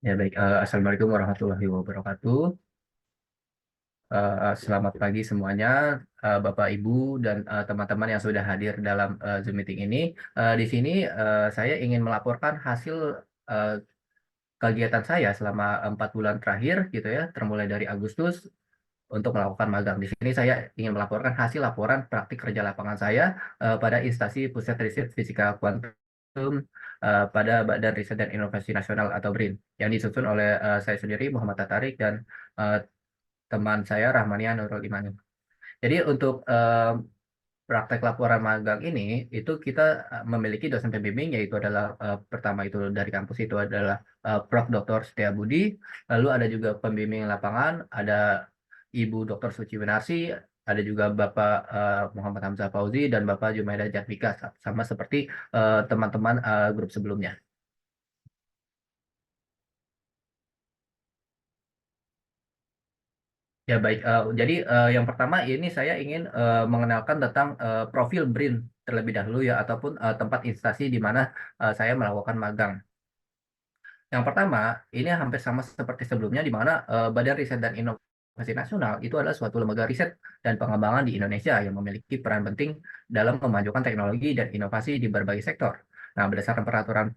Ya baik, Assalamualaikum warahmatullahi wabarakatuh. Selamat pagi semuanya, Bapak, Ibu, dan teman-teman yang sudah hadir dalam Zoom meeting ini. Di sini saya ingin melaporkan hasil eh, kegiatan saya selama 4 bulan terakhir, gitu ya, termulai dari Agustus untuk melakukan magang. Di sini saya ingin melaporkan hasil laporan praktik kerja lapangan saya pada instansi Pusat Riset Fisika Kuantum pada Badan Riset dan Inovasi Nasional atau BRIN yang disusun oleh saya sendiri Muhammad Tatarik dan eh, teman saya Rahmania Nurul Imani. Jadi untuk praktek laporan magang ini itu kita memiliki dosen pembimbing yaitu adalah pertama itu dari kampus itu adalah Prof. Dr. Setiabudi, lalu ada juga pembimbing lapangan, ada Ibu Dr. Suci Winarsi, ada juga Bapak Muhammad Hamzah Fauzi dan Bapak Jumaida Jatmika, sama seperti teman-teman grup sebelumnya. Ya baik, jadi yang pertama ini saya ingin mengenalkan tentang profil BRIN terlebih dahulu ya, ataupun tempat instansi di mana saya melakukan magang. Yang pertama, ini hampir sama seperti sebelumnya, di mana Badan Riset dan Inovasi Nasional itu adalah suatu lembaga riset dan pengembangan di Indonesia yang memiliki peran penting dalam memajukan teknologi dan inovasi di berbagai sektor. Nah, berdasarkan peraturan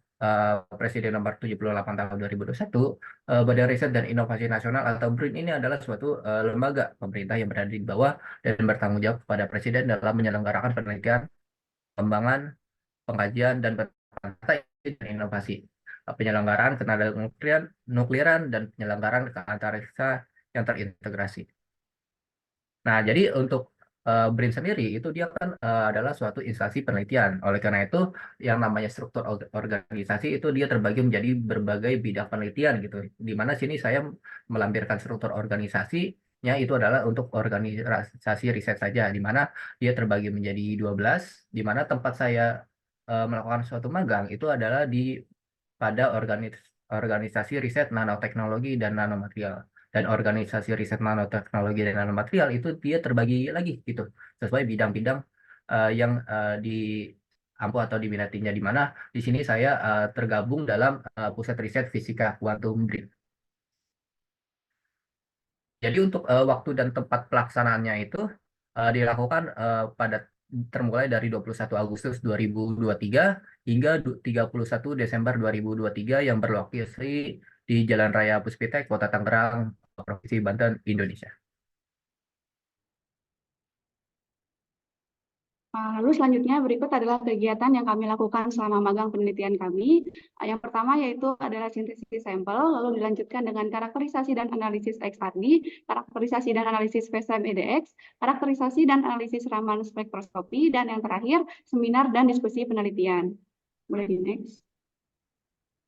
Presiden nomor 78 tahun 2021, Badan Riset dan Inovasi Nasional atau BRIN ini adalah suatu lembaga pemerintah yang berada di bawah dan bertanggung jawab kepada Presiden dalam menyelenggarakan penelitian, pengembangan, pengkajian, dan dan inovasi, penyelenggaraan ketenaga nukliran, dan penyelenggaraan keantariksa yang terintegrasi. Nah, jadi untuk BRIN sendiri itu dia kan adalah suatu instansi penelitian. Oleh karena itu, yang namanya struktur organisasi itu dia terbagi menjadi berbagai bidang penelitian gitu. Di mana sini saya melampirkan struktur organisasinya itu adalah untuk organisasi riset saja, di mana dia terbagi menjadi 12, di mana tempat saya melakukan suatu magang itu adalah di pada organisasi riset nanoteknologi dan nanomaterial. Dan organisasi riset nanoteknologi dan nanomaterial itu dia terbagi lagi gitu sesuai bidang-bidang yang diampu atau diminatinya, di mana di sini saya tergabung dalam pusat riset fisika kuantum BRIN. Jadi untuk waktu dan tempat pelaksanaannya itu dilakukan pada termulai dari 21 Agustus 2023 hingga 31 Desember 2023 yang berlokasi di Jalan Raya Puspita, Kota Tangerang, Provinsi Banten, Indonesia. Lalu selanjutnya berikut adalah kegiatan yang kami lakukan selama magang penelitian kami. Yang pertama yaitu adalah sintesis sampel, lalu dilanjutkan dengan karakterisasi dan analisis XRD, karakterisasi dan analisis PSM EDX, karakterisasi dan analisis Raman spektroskopi, dan yang terakhir seminar dan diskusi penelitian. Boleh di next.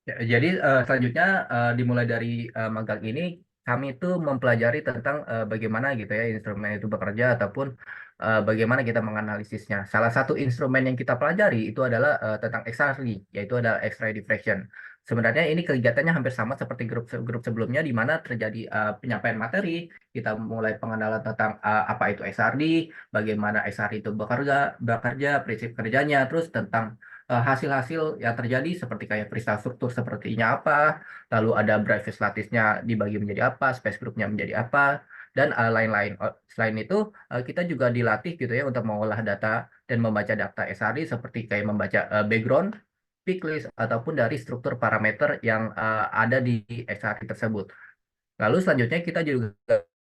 Ya, jadi selanjutnya dimulai dari magang ini kami itu mempelajari tentang bagaimana gitu ya instrumen itu bekerja ataupun bagaimana kita menganalisisnya. Salah satu instrumen yang kita pelajari itu adalah tentang XRD, yaitu adalah X-ray diffraction. Sebenarnya ini kegiatannya hampir sama seperti grup sebelumnya, di mana terjadi penyampaian materi. Kita mulai pengenalan tentang apa itu XRD, bagaimana XRD itu bekerja, prinsip kerjanya, terus tentang hasil-hasil yang terjadi seperti kayak kristal struktur sepertinya apa, lalu ada Bravais lattice-nya dibagi menjadi apa, space group-nya menjadi apa, dan lain-lain. Selain itu, kita juga dilatih gitu ya untuk mengolah data dan membaca data SRD seperti kayak membaca background, pick list, ataupun dari struktur parameter yang ada di XRD tersebut. Lalu selanjutnya kita juga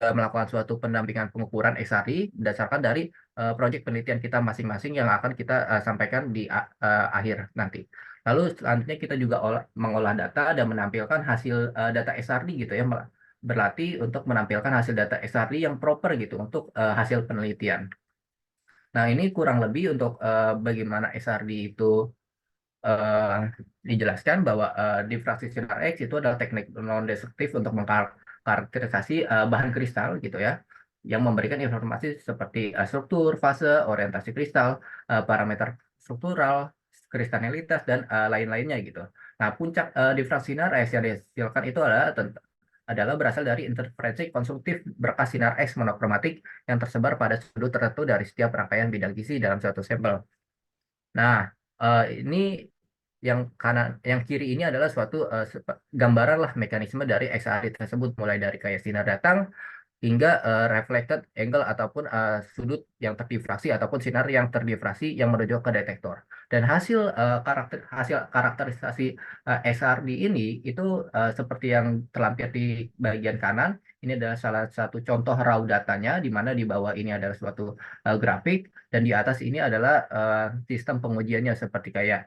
melakukan suatu pendampingan pengukuran XRI berdasarkan dari proyek penelitian kita masing-masing yang akan kita sampaikan di akhir nanti. Lalu selanjutnya kita juga mengolah data dan menampilkan hasil data XRD gitu ya, berlatih untuk menampilkan hasil data XRD yang proper gitu untuk hasil penelitian. Nah, ini kurang lebih untuk bagaimana XRD itu eh, dijelaskan bahwa diffraksi sinar X itu adalah teknik non-destruktif untuk mengkarakterisasi bahan kristal gitu ya, yang memberikan informasi seperti struktur, fase, orientasi kristal, parameter struktural, kristalinitas, dan lain-lainnya gitu. Nah, puncak diffraksi sinar X yang dihasilkan itu adalah berasal dari interferensi konstruktif berkas sinar X monokromatik yang tersebar pada sudut tertentu dari setiap rangkaian bidang gizi dalam suatu sampel. Nah, ini yang kanan, yang kiri ini adalah suatu gambaran lah mekanisme dari XRD tersebut, mulai dari kayak sinar datang hingga reflected angle ataupun sudut yang terdifraksi ataupun sinar yang terdifraksi yang menuju ke detektor. Dan hasil karakterisasi XRD ini itu seperti yang terlampir di bagian kanan. Ini adalah salah satu contoh raw datanya, di mana di bawah ini adalah suatu grafik dan di atas ini adalah sistem pengujiannya seperti kayak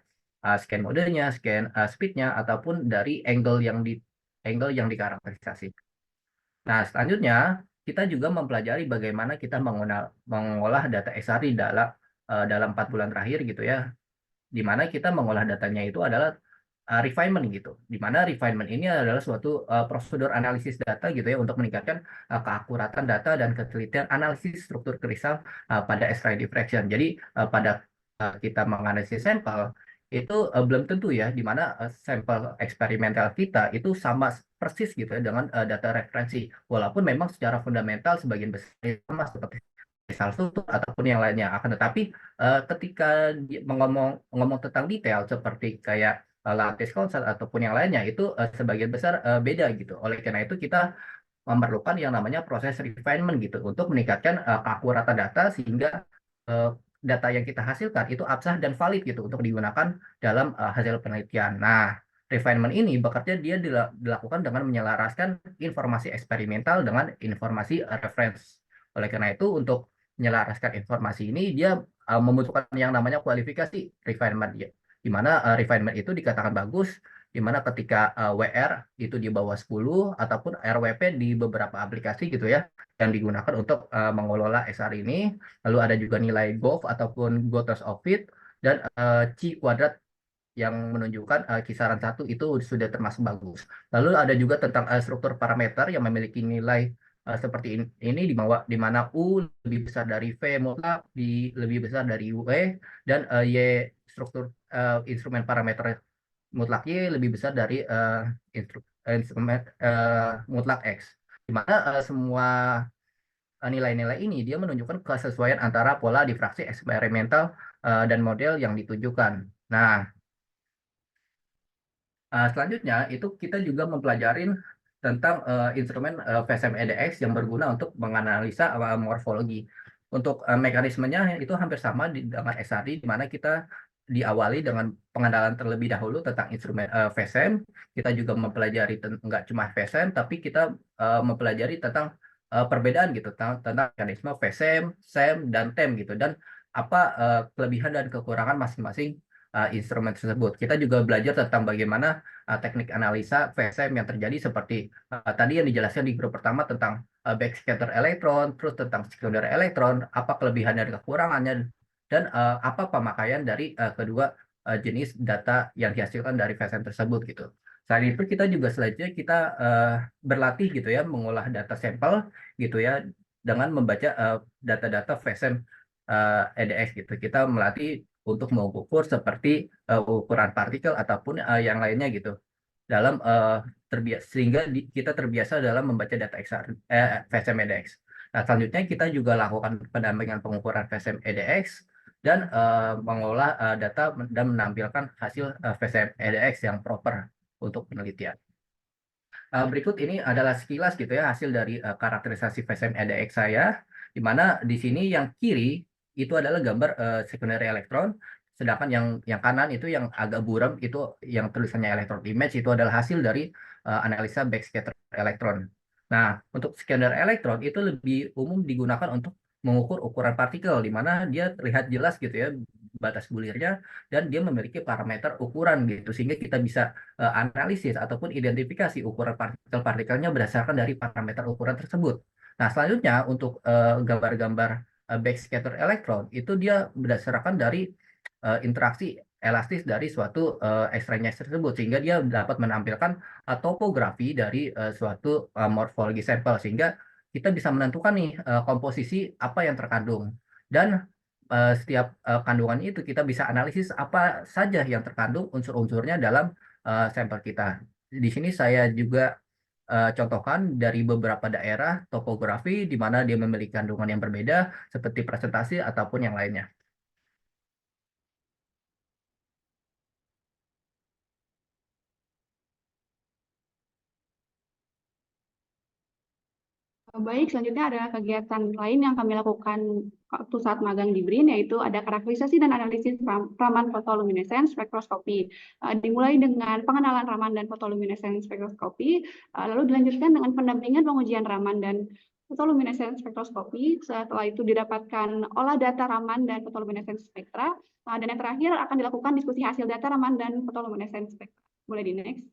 scan modenya, scan speednya ataupun dari angle yang dikarakterisasi. Nah, selanjutnya kita juga mempelajari bagaimana kita mengolah data XR dalam 4 bulan terakhir gitu ya, di mana kita mengolah datanya itu adalah refinement gitu, di mana refinement ini adalah suatu prosedur analisis data gitu ya untuk meningkatkan keakuratan data dan ketelitian analisis struktur kristal pada X-ray diffraction. Jadi pada kita menganalisis sampel itu belum tentu ya, di mana sampel eksperimental kita itu sama persis gitu ya dengan data referensi, walaupun memang secara fundamental sebagian besar sama seperti misal struktur ataupun yang lainnya. Akan tetapi ketika ngomong tentang detail seperti kayak lattice constant ataupun yang lainnya itu sebagian besar beda gitu. Oleh karena itu kita memerlukan yang namanya proses refinement gitu untuk meningkatkan keakuratan data sehingga eh, data yang kita hasilkan itu absah dan valid gitu untuk digunakan dalam hasil penelitian. Nah, refinement ini dilakukan dengan menyelaraskan informasi eksperimental dengan informasi reference. Oleh karena itu, untuk menyelaraskan informasi ini, dia membutuhkan yang namanya kualifikasi refinement, ya. Di mana refinement itu dikatakan bagus di mana ketika WR itu di bawah 10 ataupun RWP di beberapa aplikasi gitu ya yang digunakan untuk mengelola SR ini. Lalu ada juga nilai GOV ataupun Gotthard of Fit dan C kuadrat yang menunjukkan kisaran 1 itu sudah termasuk bagus. Lalu ada juga tentang struktur parameter yang memiliki nilai seperti ini di mana U lebih besar dari V mutlak, lebih besar dari W, dan Y struktur instrumen parameter mutlak Y lebih besar dari instrumen mutlak X. Di mana semua nilai-nilai ini dia menunjukkan kesesuaian antara pola difraksi eksperimental dan model yang ditujukan. Nah, selanjutnya itu kita juga mempelajarin tentang instrumen VSM EDX yang berguna untuk menganalisa morfologi. Untuk mekanismenya itu hampir sama dengan SRD, di mana kita diawali dengan pengenalan terlebih dahulu tentang instrumen VSM. Kita juga mempelajari nggak cuma VSM, tapi kita mempelajari tentang perbedaan gitu tentang mekanisme VSM, SEM, dan TEM gitu, dan apa kelebihan dan kekurangan masing-masing instrumen tersebut. Kita juga belajar tentang bagaimana teknik analisa VSM yang terjadi seperti tadi yang dijelaskan di grup pertama tentang backscatter elektron, terus tentang sekunder elektron, apa kelebihan dan kekurangannya, dan apa pemakaian dari kedua jenis data yang dihasilkan dari VSM tersebut gitu. Selain itu kita juga selanjutnya kita berlatih gitu ya mengolah data sampel gitu ya dengan membaca data-data VSM EDX gitu. Kita melatih untuk mengukur seperti ukuran partikel ataupun yang lainnya gitu dalam terbiasa sehingga kita terbiasa dalam membaca data XR, VSM EDX. Nah, selanjutnya kita juga lakukan pendampingan pengukuran VSM EDX dan mengolah data dan menampilkan hasil VSM EDX yang proper untuk penelitian. Berikut ini adalah sekilas gitu ya hasil dari karakterisasi VSM EDX saya, di mana di sini yang kiri itu adalah gambar secondary elektron, sedangkan yang kanan itu yang agak buram itu yang tulisannya electron image itu adalah hasil dari analisa backscatter elektron. Nah, untuk secondary elektron itu lebih umum digunakan untuk mengukur ukuran partikel, di mana dia terlihat jelas gitu ya batas bulirnya dan dia memiliki parameter ukuran gitu sehingga kita bisa analisis ataupun identifikasi ukuran partikel-partikelnya berdasarkan dari parameter ukuran tersebut. Nah, selanjutnya untuk gambar-gambar backscatter elektron itu dia berdasarkan dari interaksi elastis dari suatu X-ray tersebut sehingga dia dapat menampilkan topografi dari suatu morfologi sampel sehingga kita bisa menentukan nih komposisi apa yang terkandung dan setiap kandungan itu kita bisa analisis apa saja yang terkandung unsur-unsurnya dalam sampel kita. Di sini saya juga contohkan dari beberapa daerah topografi di mana dia memiliki kandungan yang berbeda seperti presentasi ataupun yang lainnya. Baik, selanjutnya adalah kegiatan lain yang kami lakukan waktu saat magang di BRIN, yaitu ada karakterisasi dan analisis raman fotoluminescence spektroskopi. Dimulai dengan pengenalan raman dan fotoluminescence spektroskopi, lalu dilanjutkan dengan pendampingan pengujian raman dan fotoluminescence spektroskopi. Setelah itu didapatkan olah data raman dan fotoluminescence spektra, dan yang terakhir akan dilakukan diskusi hasil data raman dan fotoluminescence spektra. Boleh di next.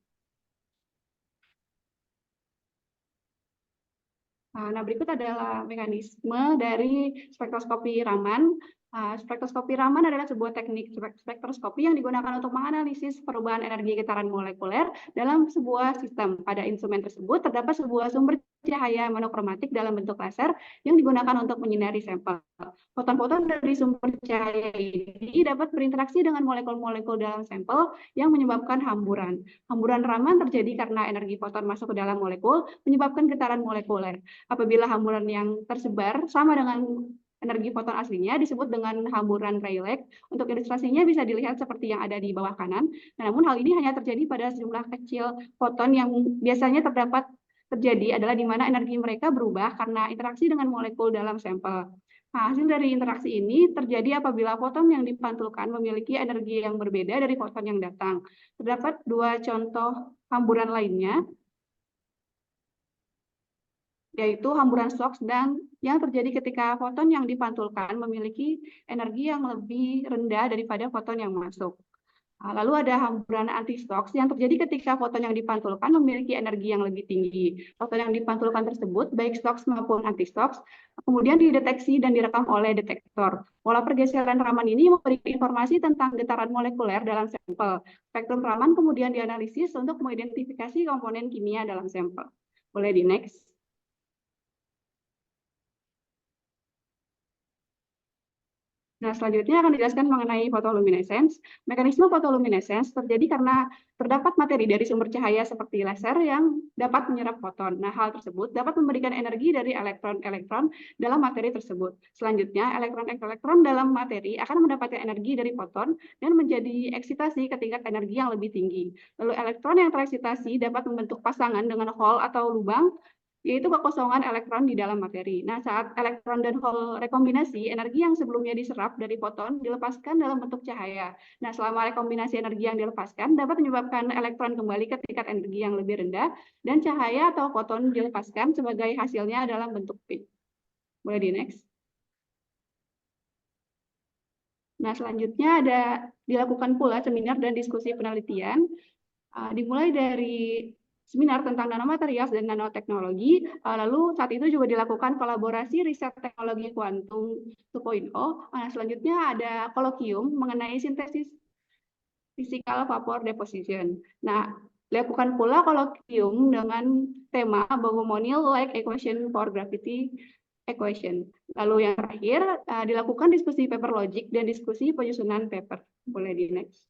Nah, berikut adalah mekanisme dari spektroskopi Raman. Spektroskopi Raman adalah sebuah teknik spektroskopi yang digunakan untuk menganalisis perubahan energi getaran molekuler dalam sebuah sistem. Pada instrumen tersebut terdapat sebuah sumber cahaya monokromatik dalam bentuk laser yang digunakan untuk menyinari sampel. Foton-foton dari sumber cahaya ini dapat berinteraksi dengan molekul-molekul dalam sampel yang menyebabkan hamburan. Hamburan Raman terjadi karena energi foton masuk ke dalam molekul menyebabkan getaran molekuler. Apabila hamburan yang tersebar sama dengan energi foton aslinya disebut dengan hamburan Rayleigh. Untuk ilustrasinya bisa dilihat seperti yang ada di bawah kanan. Namun hal ini hanya terjadi pada sejumlah kecil foton yang biasanya terjadi adalah di mana energi mereka berubah karena interaksi dengan molekul dalam sampel. Nah, hasil dari interaksi ini terjadi apabila foton yang dipantulkan memiliki energi yang berbeda dari foton yang datang. Terdapat dua contoh hamburan lainnya, yaitu hamburan Stokes dan yang terjadi ketika foton yang dipantulkan memiliki energi yang lebih rendah daripada foton yang masuk. Lalu ada hamburan anti-Stokes yang terjadi ketika foton yang dipantulkan memiliki energi yang lebih tinggi. Foton yang dipantulkan tersebut, baik Stokes maupun anti-Stokes, kemudian dideteksi dan direkam oleh detektor. Pola pergeseran Raman ini memberi informasi tentang getaran molekuler dalam sampel. Spektrum Raman kemudian dianalisis untuk mengidentifikasi komponen kimia dalam sampel. Boleh di next. Nah, selanjutnya akan dijelaskan mengenai fotoluminescence. Mekanisme fotoluminescence terjadi karena terdapat materi dari sumber cahaya seperti laser yang dapat menyerap foton. Nah, hal tersebut dapat memberikan energi dari elektron-elektron dalam materi tersebut. Selanjutnya, elektron-elektron dalam materi akan mendapatkan energi dari foton dan menjadi eksitasi ke tingkat energi yang lebih tinggi. Lalu elektron yang tereksitasi dapat membentuk pasangan dengan hole atau lubang, yaitu kekosongan elektron di dalam materi. Nah, saat elektron dan hole rekombinasi, energi yang sebelumnya diserap dari foton dilepaskan dalam bentuk cahaya. Nah, selama rekombinasi energi yang dilepaskan dapat menyebabkan elektron kembali ke tingkat energi yang lebih rendah, dan cahaya atau foton dilepaskan sebagai hasilnya dalam bentuk peak. Boleh di next. Nah, selanjutnya ada dilakukan pula seminar dan diskusi penelitian, dimulai dari seminar tentang nanomaterials dan nanoteknologi. Lalu saat itu juga dilakukan kolaborasi riset teknologi kuantum 2.0. Selanjutnya ada kolokium mengenai sintesis physical vapor deposition. Nah, dilakukan pula kolokium dengan tema Bogomolny-like equation for gravity equation. Lalu yang terakhir dilakukan diskusi paper logic dan diskusi penyusunan paper. Boleh di next.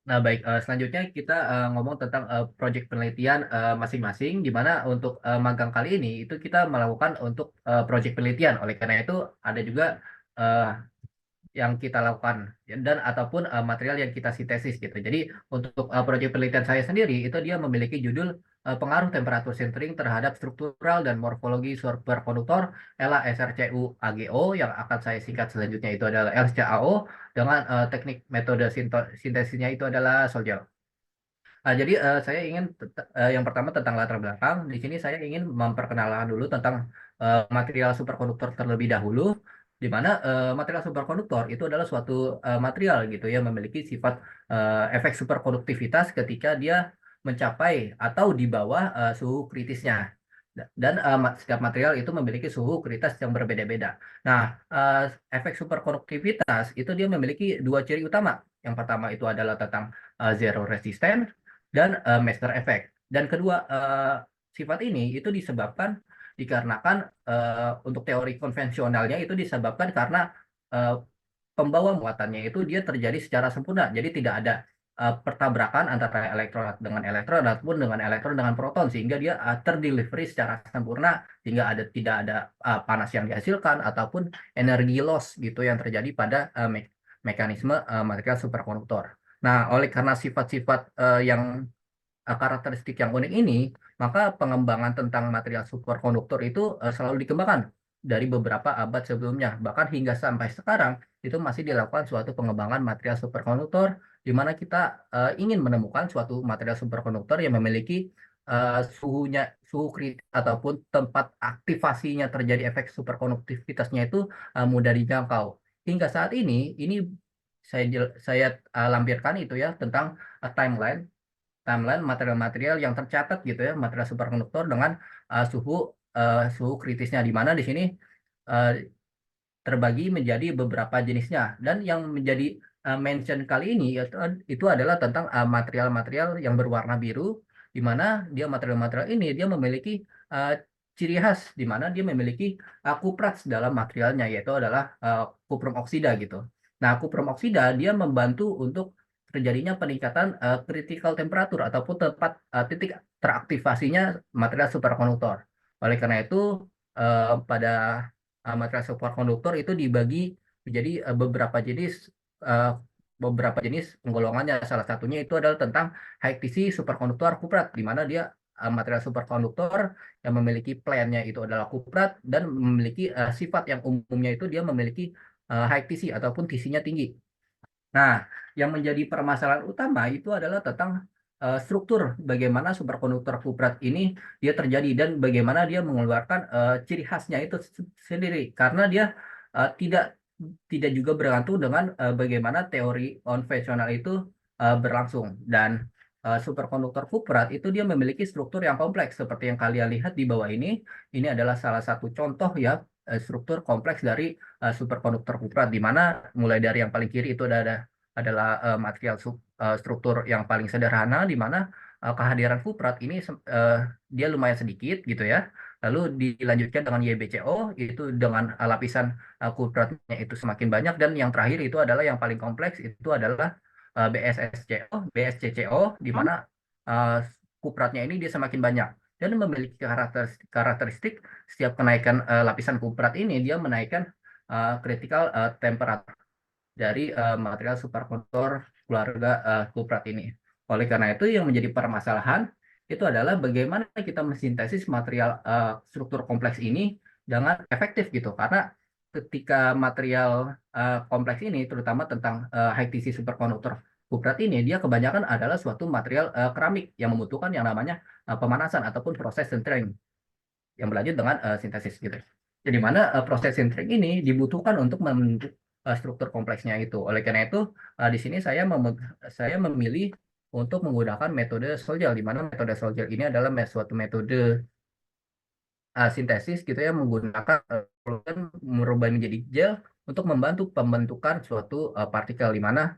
Nah, baik, selanjutnya kita ngomong tentang proyek penelitian masing-masing, di mana untuk magang kali ini itu kita melakukan untuk proyek penelitian. Oleh karena itu, ada juga eh, yang kita lakukan ya, dan ataupun material yang kita sintesis gitu. Jadi untuk proyek penelitian saya sendiri itu dia memiliki judul pengaruh temperatur sintering terhadap struktural dan morfologi superkonduktor ELA SRCU AGO, yang akan saya singkat selanjutnya itu adalah LCAO, dengan teknik metode sintesisnya itu adalah sol gel. Jadi saya ingin yang pertama tentang latar belakang. Di sini saya ingin memperkenalkan dulu tentang material superkonduktor terlebih dahulu, di mana material superkonduktor itu adalah suatu material gitu ya, memiliki sifat efek superkonduktivitas ketika dia mencapai atau di bawah suhu kritisnya. Dan setiap material itu memiliki suhu kritis yang berbeda-beda. Nah, efek superkonduktivitas itu dia memiliki dua ciri utama. Yang pertama itu adalah tentang zero resistance dan master effect. Dan kedua sifat ini itu disebabkan dikarenakan untuk teori konvensionalnya itu disebabkan karena eh, pembawa muatannya itu dia terjadi secara sempurna. Jadi tidak ada pertabrakan antara elektron dengan elektron ataupun dengan elektron dengan proton, sehingga dia terdelivery secara sempurna, sehingga tidak ada panas yang dihasilkan ataupun energi loss gitu yang terjadi pada mekanisme material superkonduktor. Nah, oleh karena sifat-sifat yang karakteristik yang unik ini, maka pengembangan tentang material superkonduktor itu selalu dikembangkan dari beberapa abad sebelumnya. Bahkan hingga sampai sekarang itu masih dilakukan suatu pengembangan material superkonduktor di mana kita ingin menemukan suatu material superkonduktor yang memiliki suhu kritis ataupun tempat aktivasinya terjadi efek superkonduktivitasnya itu mudah dijangkau. Hingga saat ini saya lampirkan itu ya tentang timeline timeline material-material yang tercatat gitu ya, material superkonduktor dengan suhu kritisnya, di mana di sini uh, terbagi menjadi beberapa jenisnya. Dan yang menjadi mention kali ini itu adalah tentang material-material yang berwarna biru, di mana dia material-material ini dia memiliki uh, ciri khas, di mana dia memiliki kuprats dalam materialnya, yaitu adalah kuprum oksida gitu. Nah, kuprum oksida dia membantu untuk terjadinya peningkatan critical temperature ataupun titik teraktivasinya material superkonduktor. Oleh karena itu, pada material superkonduktor itu dibagi menjadi eh, beberapa jenis penggolongannya. Salah satunya itu adalah tentang high TC superkonduktor kuprat, di mana dia material superkonduktor yang memiliki plannya itu adalah kuprat dan memiliki sifat yang umumnya itu dia memiliki high TC ataupun TC-nya tinggi. Nah, yang menjadi permasalahan utama itu adalah tentang struktur bagaimana superkonduktor kuprat ini dia terjadi dan bagaimana dia mengeluarkan ciri khasnya itu sendiri, karena dia tidak tidak juga bergantung dengan bagaimana teori konvensional itu berlangsung. Dan superkonduktor kuprat itu dia memiliki struktur yang kompleks seperti yang kalian lihat di bawah ini. Ini adalah salah satu contoh ya struktur kompleks dari superkonduktor kuprat, di mana mulai dari yang paling kiri itu adalah material struktur yang paling sederhana, di mana kehadiran kuprat ini dia lumayan sedikit gitu ya. Lalu dilanjutkan dengan YBCO itu dengan lapisan kupratnya itu semakin banyak, dan yang terakhir itu adalah yang paling kompleks itu adalah BSCCO, di mana uh, kupratnya ini dia semakin banyak dan memiliki karakteristik setiap kenaikan lapisan kuprat ini dia menaikkan critical temperature dari material superkonduktor keluarga kuprat ini. Oleh karena itu yang menjadi permasalahan itu adalah bagaimana kita mensintesis material struktur kompleks ini dengan efektif gitu. Karena ketika material kompleks ini terutama tentang high TC superkonduktor kuprat ini dia kebanyakan adalah suatu material keramik yang membutuhkan yang namanya pemanasan ataupun proses sintering yang berlanjut dengan sintesis gitu. Jadi mana proses sintering ini dibutuhkan untuk membentuk struktur kompleksnya itu. Oleh karena itu di sini saya memilih untuk menggunakan metode Sol-Gel, di mana metode Sol-Gel ini adalah suatu metode sintesis gitu ya, menggunakan polutan merubah menjadi gel untuk membantu pembentukan suatu partikel, di mana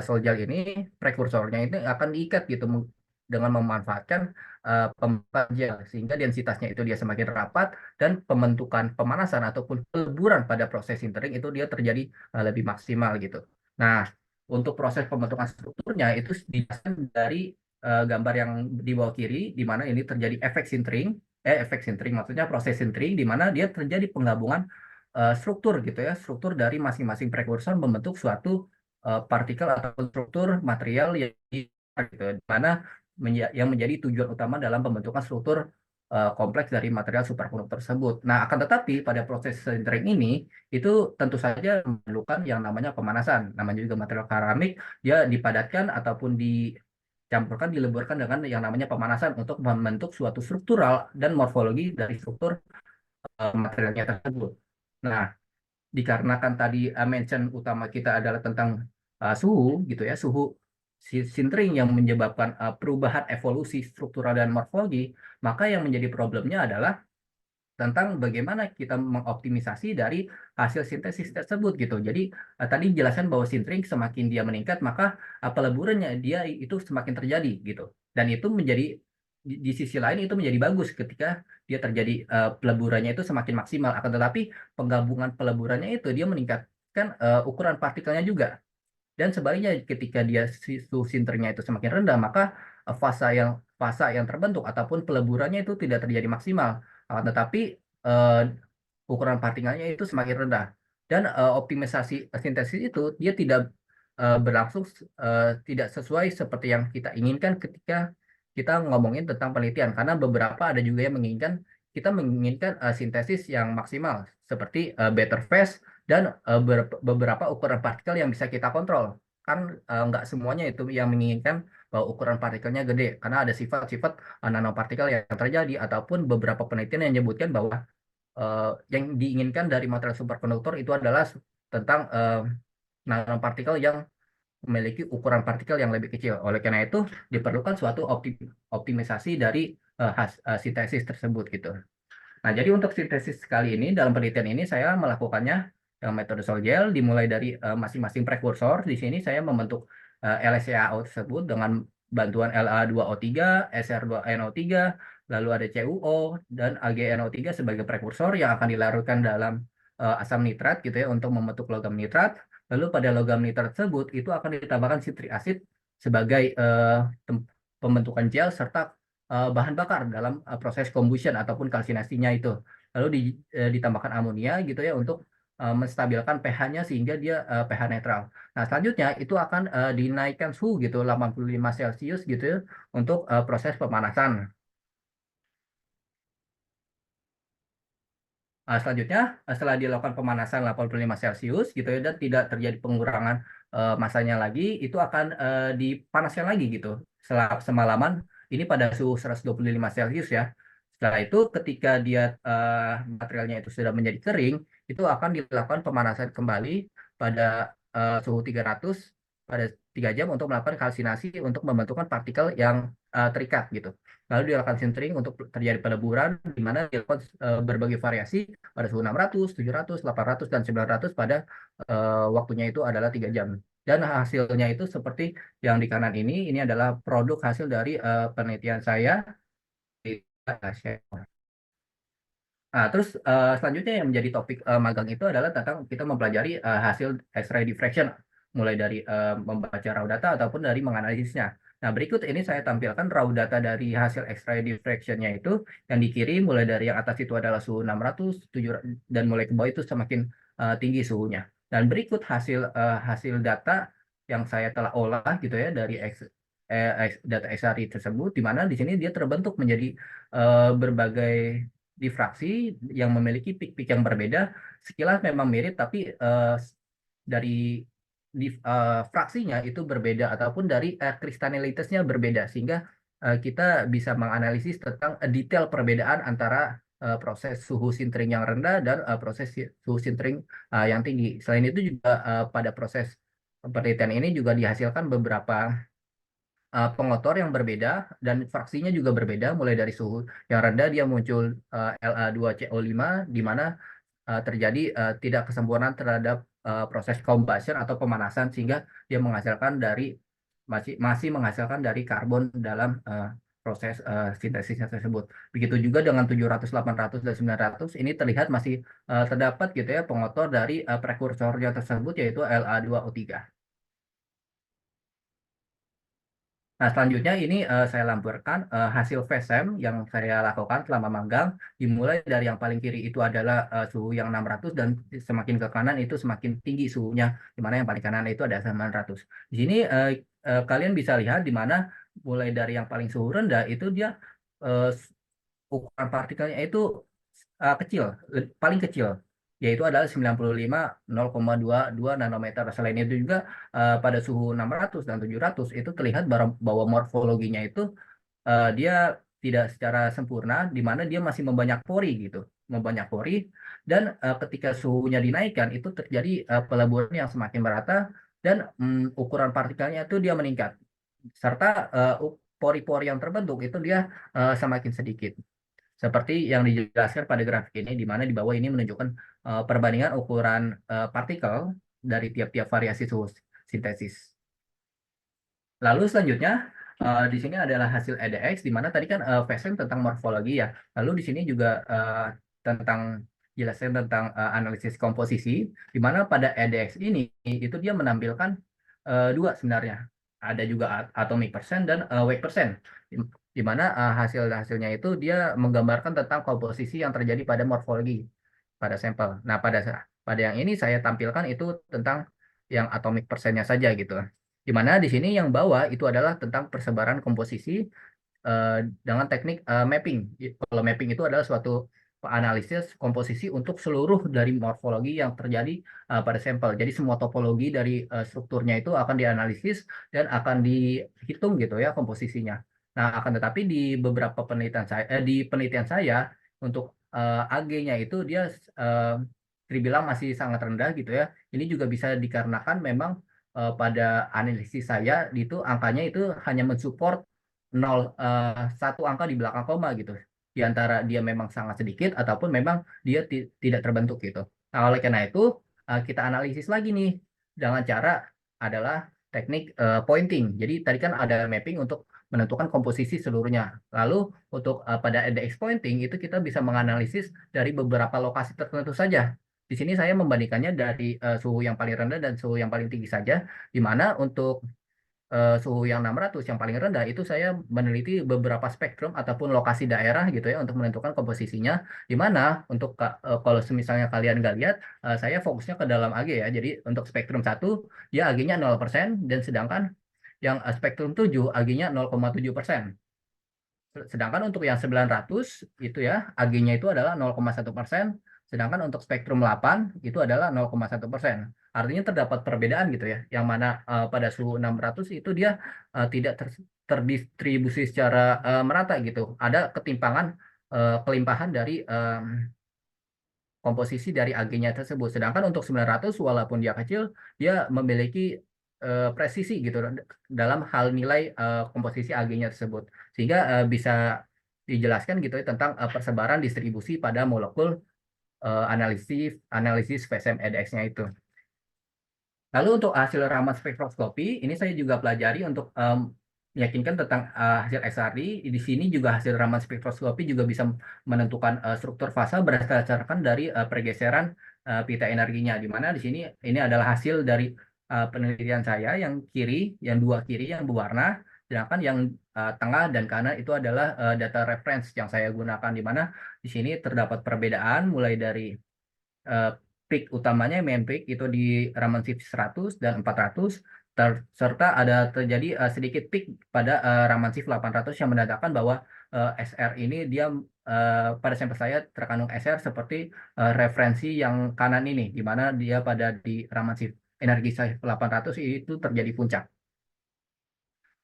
sol gel ini prekursornya ini akan diikat gitu dengan memanfaatkan pembuatan gel sehingga densitasnya itu dia semakin rapat dan pembentukan pemanasan ataupun peleburan pada proses sintering itu dia terjadi lebih maksimal gitu. Nah, untuk proses pembentukan strukturnya itu dijelaskan dari gambar yang di bawah kiri, di mana ini terjadi efek sintering maksudnya proses sintering, di mana dia terjadi penggabungan struktur gitu ya, struktur dari masing-masing prekursor membentuk suatu partikel atau struktur material yang gitu, di mana yang menjadi tujuan utama dalam pembentukan struktur kompleks dari material superkonduktor tersebut. Nah, akan tetapi pada proses sintering ini itu tentu saja memerlukan yang namanya pemanasan. Namanya juga material keramik, dia dipadatkan ataupun dicampurkan, dileburkan dengan yang namanya pemanasan untuk membentuk suatu struktural dan morfologi dari struktur materialnya tersebut. Nah, dikarenakan tadi mention utama kita adalah tentang suhu gitu ya, suhu sintering yang menyebabkan perubahan evolusi struktural dan morfologi, maka yang menjadi problemnya adalah tentang bagaimana kita mengoptimisasi dari hasil sintesis tersebut gitu. Jadi tadi jelaskan bahwa sintering semakin dia meningkat, maka peleburannya dia itu semakin terjadi gitu. Dan itu menjadi di sisi lain itu menjadi bagus ketika dia terjadi peleburannya itu semakin maksimal. Akan tetapi penggabungan peleburannya itu dia meningkatkan ukuran partikelnya juga. Dan sebaliknya ketika dia suhu sinternya itu semakin rendah, maka fasa yang terbentuk ataupun peleburannya itu tidak terjadi maksimal. Akan tetapi eh, ukuran partikelnya itu semakin rendah. Dan optimisasi sintesis itu dia tidak berlangsung tidak sesuai seperti yang kita inginkan ketika kita ngomongin tentang penelitian karena beberapa ada juga yang menginginkan kita menginginkan sintesis yang maksimal seperti better phase dan beberapa ukuran partikel yang bisa kita kontrol. Kan nggak semuanya itu yang menginginkan bahwa ukuran partikelnya gede karena ada sifat-sifat nanopartikel yang terjadi ataupun beberapa penelitian yang menyebutkan bahwa yang diinginkan dari material superkonduktor itu adalah tentang nanopartikel yang memiliki ukuran partikel yang lebih kecil. Oleh karena itu, diperlukan suatu optimisasi dari sintesis tersebut gitu. Nah, jadi untuk sintesis kali ini dalam penelitian ini saya melakukannya dengan metode sol gel dimulai dari masing-masing prekursor. Di sini saya membentuk LSCAO tersebut dengan bantuan La2O3, SR2NO3, lalu ada CuO dan AgNO3 sebagai prekursor yang akan dilarutkan dalam asam nitrat gitu ya untuk membentuk logam nitrat. Lalu pada logam nitrat tersebut itu akan ditambahkan citric acid sebagai pembentukan gel serta bahan bakar dalam proses combustion ataupun kalsinasinya itu. Lalu ditambahkan amonia gitu ya untuk menstabilkan pH-nya sehingga dia pH netral. Nah, selanjutnya itu akan dinaikkan suhu gitu 85 Celcius gitu ya, untuk proses pemanasan. Selanjutnya, setelah dilakukan pemanasan 85 Celcius gitu ya, dan tidak terjadi pengurangan masanya lagi, itu akan dipanaskan lagi gitu semalaman. Ini pada suhu 125 Celcius ya. Setelah itu, ketika dia materialnya itu sudah menjadi kering, itu akan dilakukan pemanasan kembali pada suhu 300 pada 3 jam untuk melakukan kalsinasi untuk membentukkan partikel yang terikat gitu. Lalu dilakukan sintering untuk terjadi peleburan, di mana dilakukan berbagai variasi pada suhu 600, 700, 800, dan 900 pada waktunya itu adalah 3 jam. Dan hasilnya itu seperti yang di kanan ini adalah produk hasil dari penelitian saya di Asia. Nah, terus selanjutnya yang menjadi topik magang itu adalah tentang kita mempelajari hasil X-ray diffraction, mulai dari membaca raw data ataupun dari menganalisisnya. Nah, berikut ini saya tampilkan raw data dari hasil X-ray diffraction-nya itu yang dikirim mulai dari yang atas itu adalah suhu 600, 700, dan mulai ke bawah itu semakin tinggi suhunya. Dan berikut hasil data yang saya telah olah gitu ya dari data XRI tersebut, di mana di sini dia terbentuk menjadi berbagai difraksi yang memiliki pik-pik yang berbeda. Sekilas memang mirip, tapi dari fraksinya itu berbeda ataupun dari kristalinitasnya berbeda, sehingga kita bisa menganalisis tentang detail perbedaan antara proses suhu sintering yang rendah dan proses suhu sintering yang tinggi. Selain itu juga pada proses penelitian ini juga dihasilkan beberapa pengotor yang berbeda dan fraksinya juga berbeda, mulai dari suhu yang rendah dia muncul La2CO5 di mana terjadi tidak kesempurnaan terhadap proses combustion atau pemanasan sehingga dia menghasilkan dari masih menghasilkan dari karbon dalam proses sintesisnya tersebut. Begitu juga dengan 700, 800, dan 900 ini terlihat masih terdapat gitu ya pengotor dari prekursornya tersebut yaitu La2O3. Nah, selanjutnya ini saya lampirkan hasil VSM yang saya lakukan selama magang. Dimulai dari yang paling kiri itu adalah suhu yang 600 dan semakin ke kanan itu semakin tinggi suhunya. Di mana yang paling kanan itu ada 900. Di sini kalian bisa lihat di mana mulai dari yang paling suhu rendah itu dia eh, ukuran partikelnya itu kecil, paling kecil, yaitu adalah 95,022 nanometer. Selain itu juga pada suhu 600 dan 700 itu terlihat bahwa morfologinya itu dia tidak secara sempurna, di mana dia masih membanyak pori gitu, membanyak pori, dan ketika suhunya dinaikkan itu terjadi peleburan yang semakin merata dan ukuran partikelnya itu dia meningkat, serta pori-pori yang terbentuk itu dia semakin sedikit. Seperti yang dijelaskan pada grafik ini, di mana di bawah ini menunjukkan perbandingan ukuran partikel dari tiap-tiap variasi suhu sintesis. Lalu selanjutnya di sini adalah hasil EDX, di mana tadi kan VSM tentang morfologi ya. Lalu di sini juga tentang jelaskan tentang analisis komposisi, di mana pada EDX ini itu dia menampilkan dua sebenarnya. Ada juga atomic percent dan weight percent, di mana hasilnya itu dia menggambarkan tentang komposisi yang terjadi pada morfologi pada sampel. Nah, pada yang ini saya tampilkan itu tentang yang atomic persennya saja gitu. Di mana di sini yang bawah itu adalah tentang persebaran komposisi dengan teknik mapping. Kalau mapping itu adalah suatu analisis komposisi untuk seluruh dari morfologi yang terjadi pada sampel. Jadi semua topologi dari strukturnya itu akan dianalisis dan akan dihitung gitu ya komposisinya. Nah, akan tetapi di beberapa penelitian saya, di penelitian saya untuk AG-nya itu dia terbilang masih sangat rendah gitu ya. Ini juga bisa dikarenakan memang pada analisis saya itu angkanya itu hanya mensupport 1 angka di belakang koma gitu. Di antara dia memang sangat sedikit ataupun memang dia tidak terbentuk gitu. Nah, oleh karena itu kita analisis lagi nih dengan cara adalah teknik pointing. Jadi tadi kan ada mapping untuk menentukan komposisi seluruhnya. Lalu untuk pada index pointing itu kita bisa menganalisis dari beberapa lokasi tertentu saja. Di sini saya membandingkannya dari suhu yang paling rendah dan suhu yang paling tinggi saja, di mana untuk suhu yang 600 yang paling rendah itu saya meneliti beberapa spektrum ataupun lokasi daerah gitu ya untuk menentukan komposisinya, di mana untuk kalau misalnya kalian nggak lihat, saya fokusnya ke dalam AG ya. Jadi untuk spektrum 1 dia AG-nya 0% dan sedangkan yang spektrum 7 AG-nya 0,7%. Sedangkan untuk yang 900 itu ya, AG-nya itu adalah 0,1%, sedangkan untuk spektrum 8 itu adalah 0,1%. Artinya terdapat perbedaan gitu ya, yang mana pada suhu 600 itu dia tidak terdistribusi secara merata gitu. Ada ketimpangan kelimpahan dari komposisi dari AG-nya tersebut. Sedangkan untuk 900 walaupun dia kecil, dia memiliki presisi gitu dalam hal nilai komposisi AG-nya tersebut. Sehingga bisa dijelaskan gitu ya tentang persebaran distribusi pada molekul analisis analisis VSM EDX-nya itu. Lalu untuk hasil Raman spektroskopi, ini saya juga pelajari untuk meyakinkan tentang hasil XRD. Di sini juga hasil Raman spektroskopi juga bisa menentukan struktur fase berdasarkan dari pergeseran pita energinya. Di mana di sini ini adalah hasil dari penelitian saya yang kiri, yang 2 kiri yang berwarna, sedangkan yang tengah dan kanan itu adalah data reference yang saya gunakan. Di mana di sini terdapat perbedaan mulai dari eh, peak utamanya main peak itu di Raman Shift 100 dan 400 serta ada terjadi sedikit peak pada Raman Shift 800 yang menandakan bahwa SR ini dia pada sampel saya terkandung SR seperti referensi yang kanan ini di mana dia pada di Raman Shift energi Shift 800 itu terjadi puncak.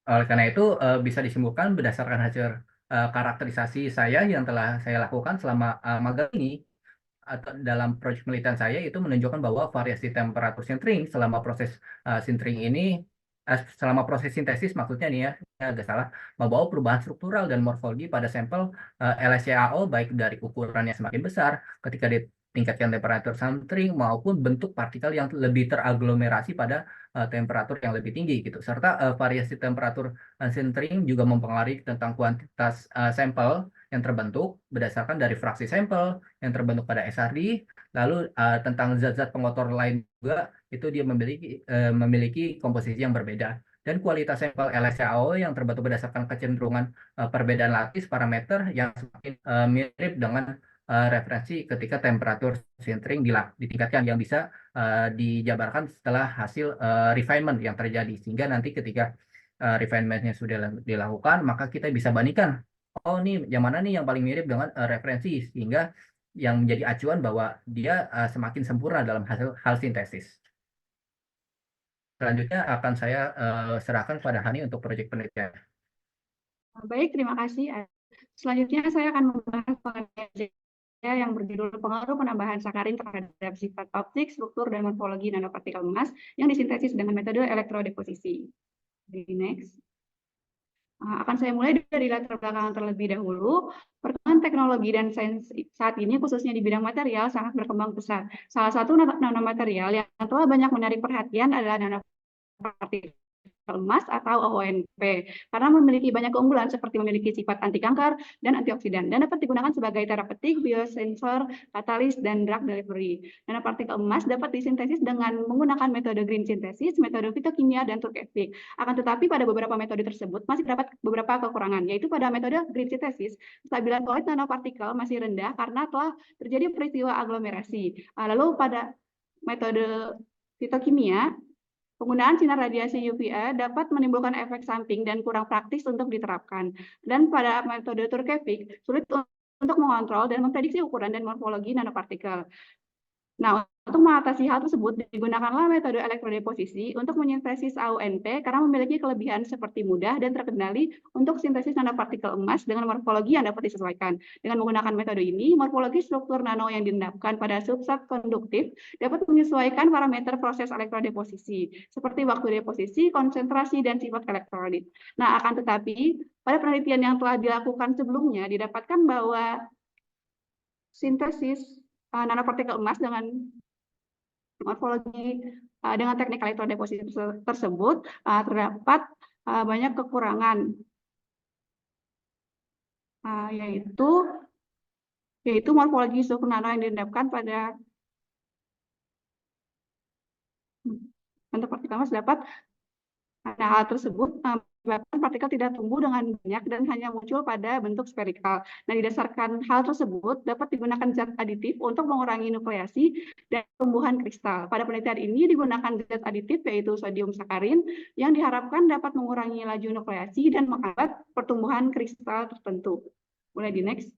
Oleh karena itu bisa disimpulkan berdasarkan hasil karakterisasi saya yang telah saya lakukan selama magang ini atau dalam proyek penelitian saya itu menunjukkan bahwa variasi temperatur sintering selama proses sintering ini selama proses sintesis maksudnya nih ya, ini agak salah, membawa perubahan struktural dan morfologi pada sampel LSCAO baik dari ukurannya semakin besar ketika ditingkatkan temperatur sintering maupun bentuk partikel yang lebih teraglomerasi pada temperatur yang lebih tinggi gitu, serta variasi temperatur sintering juga mempengaruhi tentang kuantitas sampel yang terbentuk berdasarkan dari fraksi sampel yang terbentuk pada SRD, lalu tentang zat-zat pengotor lain juga itu dia memiliki komposisi yang berbeda. Dan kualitas sampel LSCAO yang terbentuk berdasarkan kecenderungan perbedaan lattice parameter yang semakin mirip dengan referensi ketika temperatur sintering ditingkatkan yang bisa dijabarkan setelah hasil refinement yang terjadi. Sehingga nanti ketika refinementnya sudah dilakukan, maka kita bisa bandingkan, oh ini yang mana nih yang paling mirip dengan referensi, sehingga yang menjadi acuan bahwa dia semakin sempurna dalam hasil hal sintesis. Selanjutnya akan saya serahkan pada Hani untuk proyek penelitian. Baik, terima kasih. Selanjutnya saya akan membahas penelitian yang berjudul pengaruh penambahan sakarin terhadap sifat optik, struktur, dan morfologi nanopartikel emas yang disintesis dengan metode elektrodeposisi. Next. Akan saya mulai dari latar belakang terlebih dahulu. Perkembangan teknologi dan sains saat ini, khususnya di bidang material, sangat berkembang pesat. Salah satu nanomaterial yang telah banyak menarik perhatian adalah nanopartikel emas atau ONP, karena memiliki banyak keunggulan seperti memiliki sifat anti kanker dan antioksidan dan dapat digunakan sebagai terapeutik, biosensor, katalis, dan drug delivery. Nanopartikel emas dapat disintesis dengan menggunakan metode green synthesis, metode fitokimia, dan turkefik. Akan tetapi pada beberapa metode tersebut masih terdapat beberapa kekurangan, yaitu pada metode green synthesis, stabilan void nanopartikel masih rendah karena telah terjadi peristiwa aglomerasi. Lalu pada metode fitokimia, Penggunaan sinar radiasi UVA dapat menimbulkan efek samping dan kurang praktis untuk diterapkan. Dan pada metode Turkevich, sulit untuk mengontrol dan memprediksi ukuran dan morfologi nanopartikel. Nah, untuk mengatasi hal tersebut, digunakanlah metode elektrodeposisi untuk mensintesis AuNP karena memiliki kelebihan seperti mudah dan terkendali untuk sintesis nanopartikel emas dengan morfologi yang dapat disesuaikan. Dengan menggunakan metode ini, morfologi struktur nano yang diendapkan pada substrat konduktif dapat menyesuaikan parameter proses elektrodeposisi, seperti waktu deposisi, konsentrasi, dan sifat elektrolit. Nah, akan tetapi, pada penelitian yang telah dilakukan sebelumnya, didapatkan bahwa sintesis nanopartikel emas dengan morfologi dengan teknik elektrodeposisi tersebut terdapat banyak kekurangan, yaitu morfologi struktur nano yang diendapkan pada nanopartikel emas dapat. Nah, hal tersebut menyebabkan partikel tidak tumbuh dengan banyak dan hanya muncul pada bentuk sferikal. Nah, didasarkan hal tersebut dapat digunakan zat aditif untuk mengurangi nukleasi dan tumbuhan kristal. Pada penelitian ini digunakan zat aditif yaitu sodium sakarin yang diharapkan dapat mengurangi laju nukleasi dan menghambat pertumbuhan kristal tertentu. Boleh di next.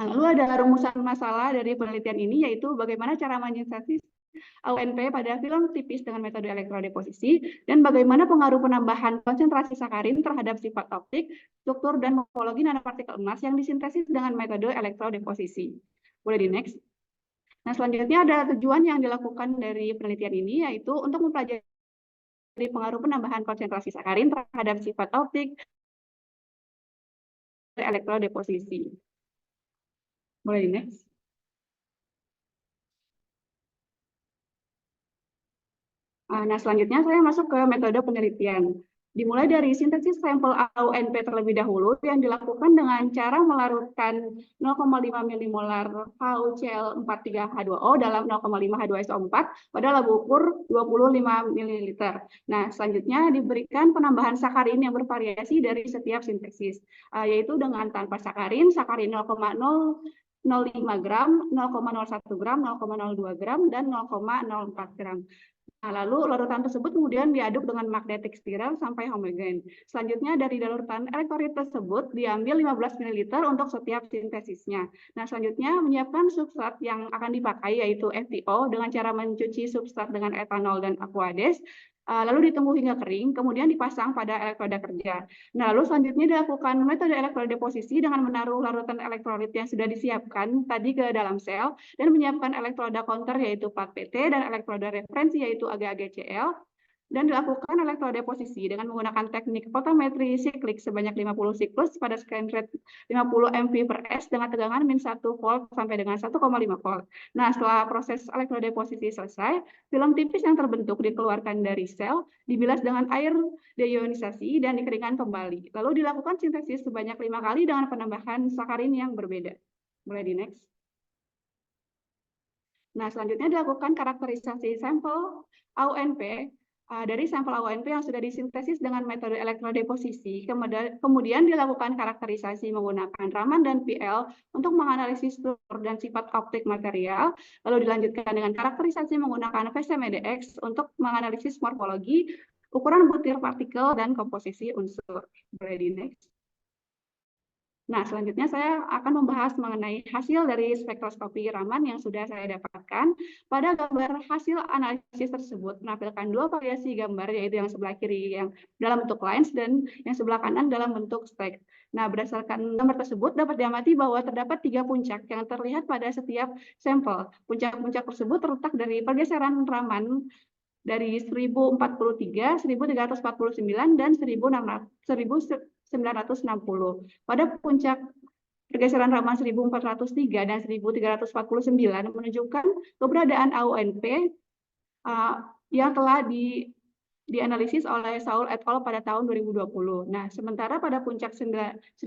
Nah, lalu ada rumusan masalah dari penelitian ini yaitu bagaimana cara mensintesis AuNP pada film tipis dengan metode elektrodeposisi, dan bagaimana pengaruh penambahan konsentrasi sakarin terhadap sifat optik, struktur, dan morfologi nanopartikel emas yang disintesis dengan metode elektrodeposisi. Boleh di next. Nah, selanjutnya ada tujuan yang dilakukan dari penelitian ini, yaitu untuk mempelajari pengaruh penambahan konsentrasi sakarin terhadap sifat optik elektrodeposisi. Boleh di next. Nah, selanjutnya saya masuk ke metode penelitian. Dimulai dari sintesis sampel AuNP terlebih dahulu yang dilakukan dengan cara melarutkan 0,5 milimolar HuCl43H2O dalam 0,5 H2SO4 pada labu ukur 25 ml. Nah, selanjutnya diberikan penambahan sakarin yang bervariasi dari setiap sintesis, yaitu dengan tanpa sakarin 0,005 gram, 0,01 gram, 0,02 gram, dan 0,04 gram. Nah, lalu larutan tersebut kemudian diaduk dengan magnetic spiral sampai homogen. Selanjutnya dari larutan elektrolit tersebut diambil 15 ml untuk setiap sintesisnya. Nah, selanjutnya menyiapkan substrat yang akan dipakai yaitu FTO dengan cara mencuci substrat dengan etanol dan aquades. Lalu ditunggu hingga kering, kemudian dipasang pada elektroda kerja. Nah, lalu selanjutnya dilakukan metode elektrodeposisi dengan menaruh larutan elektrolit yang sudah disiapkan tadi ke dalam sel dan menyiapkan elektroda counter yaitu plat PT dan elektroda referensi yaitu AgAgCl, dan dilakukan elektrodeposisi dengan menggunakan teknik fotometri siklik sebanyak 50 siklus pada scan rate 50 mV per S dengan tegangan min 1 volt sampai dengan 1,5 volt. Nah, setelah proses elektrodeposisi selesai, film tipis yang terbentuk dikeluarkan dari sel, dibilas dengan air deionisasi dan dikeringkan kembali. Lalu dilakukan sintesis sebanyak 5 kali dengan penambahan sakarin yang berbeda. Boleh di next. Nah, selanjutnya dilakukan karakterisasi sampel AuNP dari sampel AuNP yang sudah disintesis dengan metode elektrodeposisi. Kemudian dilakukan karakterisasi menggunakan Raman dan PL untuk menganalisis struktur dan sifat optik material. Lalu dilanjutkan dengan karakterisasi menggunakan VCMDX untuk menganalisis morfologi, ukuran butir partikel, dan komposisi unsur. Boleh di next. Nah, selanjutnya saya akan membahas mengenai hasil dari spektroskopi Raman yang sudah saya dapatkan. Pada gambar hasil analisis tersebut menampilkan dua variasi gambar, yaitu yang sebelah kiri yang dalam bentuk lines dan yang sebelah kanan dalam bentuk stack. Nah, berdasarkan gambar tersebut dapat diamati bahwa terdapat 3 puncak yang terlihat pada setiap sampel. Puncak-puncak tersebut terletak dari pergeseran Raman dari 1043, 1349, dan 1960. Pada puncak pergeseran Raman 1403 dan 1349 menunjukkan keberadaan AuNP yang telah dianalisis oleh Saul et al. Pada tahun 2020. Nah, sementara pada puncak 1960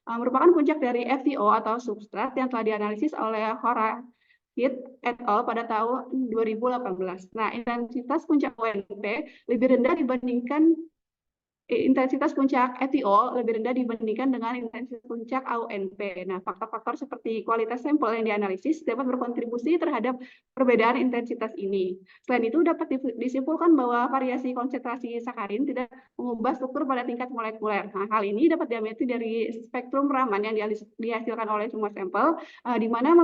merupakan puncak dari FTO atau substrat yang telah dianalisis oleh Hora Hit et al. Pada tahun 2018. Nah, intensitas puncak AuNP lebih rendah dibandingkan intensitas puncak FeO lebih rendah dibandingkan dengan intensitas puncak AUNP. Nah, faktor-faktor seperti kualitas sampel yang dianalisis dapat berkontribusi terhadap perbedaan intensitas ini. Selain itu, dapat disimpulkan bahwa variasi konsentrasi sakarin tidak mengubah struktur pada tingkat molekuler. Nah, hal ini dapat diamati dari spektrum Raman yang dihasilkan oleh semua sampel, di mana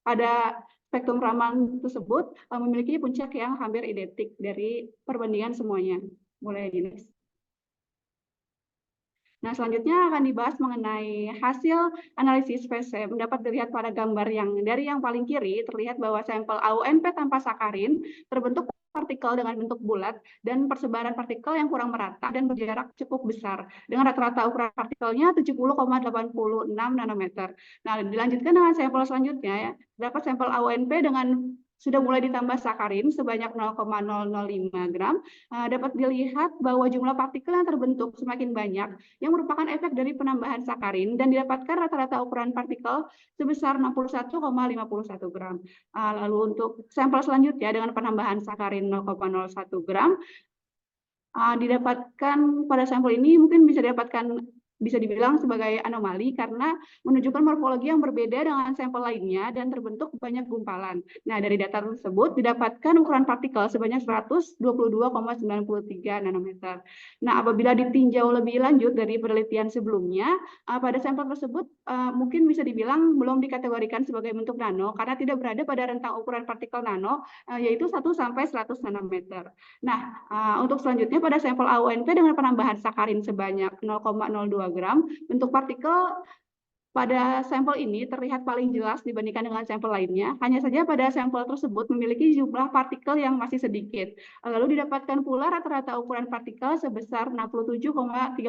pada spektrum Raman tersebut memiliki puncak yang hampir identik dari perbandingan semuanya. Mulai di next. Nah, selanjutnya akan dibahas mengenai hasil analisis PSM. Dapat dilihat pada gambar dari yang paling kiri, terlihat bahwa sampel AUNP tanpa sakarin terbentuk partikel dengan bentuk bulat dan persebaran partikel yang kurang merata dan berjarak cukup besar dengan rata-rata ukuran partikelnya 70,86 nanometer. Nah, dilanjutkan dengan sampel selanjutnya ya. Dapat sampel AUNP dengan sudah mulai ditambah sakarin sebanyak 0,005 gram, dapat dilihat bahwa jumlah partikel yang terbentuk semakin banyak, yang merupakan efek dari penambahan sakarin dan didapatkan rata-rata ukuran partikel sebesar 61,51 gram. Lalu untuk sampel selanjutnya dengan penambahan sakarin 0,01 gram, didapatkan pada sampel ini mungkin bisa dibilang sebagai anomali karena menunjukkan morfologi yang berbeda dengan sampel lainnya dan terbentuk banyak gumpalan. Nah, dari data tersebut didapatkan ukuran partikel sebanyak 122,93 nanometer. Nah, apabila ditinjau lebih lanjut dari penelitian sebelumnya, pada sampel tersebut mungkin bisa dibilang belum dikategorikan sebagai bentuk nano karena tidak berada pada rentang ukuran partikel nano, yaitu 1 sampai 100 nanometer. Nah, untuk selanjutnya pada sampel AUNP dengan penambahan sakarin sebanyak 0,02 gram, bentuk partikel pada sampel ini terlihat paling jelas dibandingkan dengan sampel lainnya. Hanya saja pada sampel tersebut memiliki jumlah partikel yang masih sedikit. Lalu didapatkan pula rata-rata ukuran partikel sebesar 67,38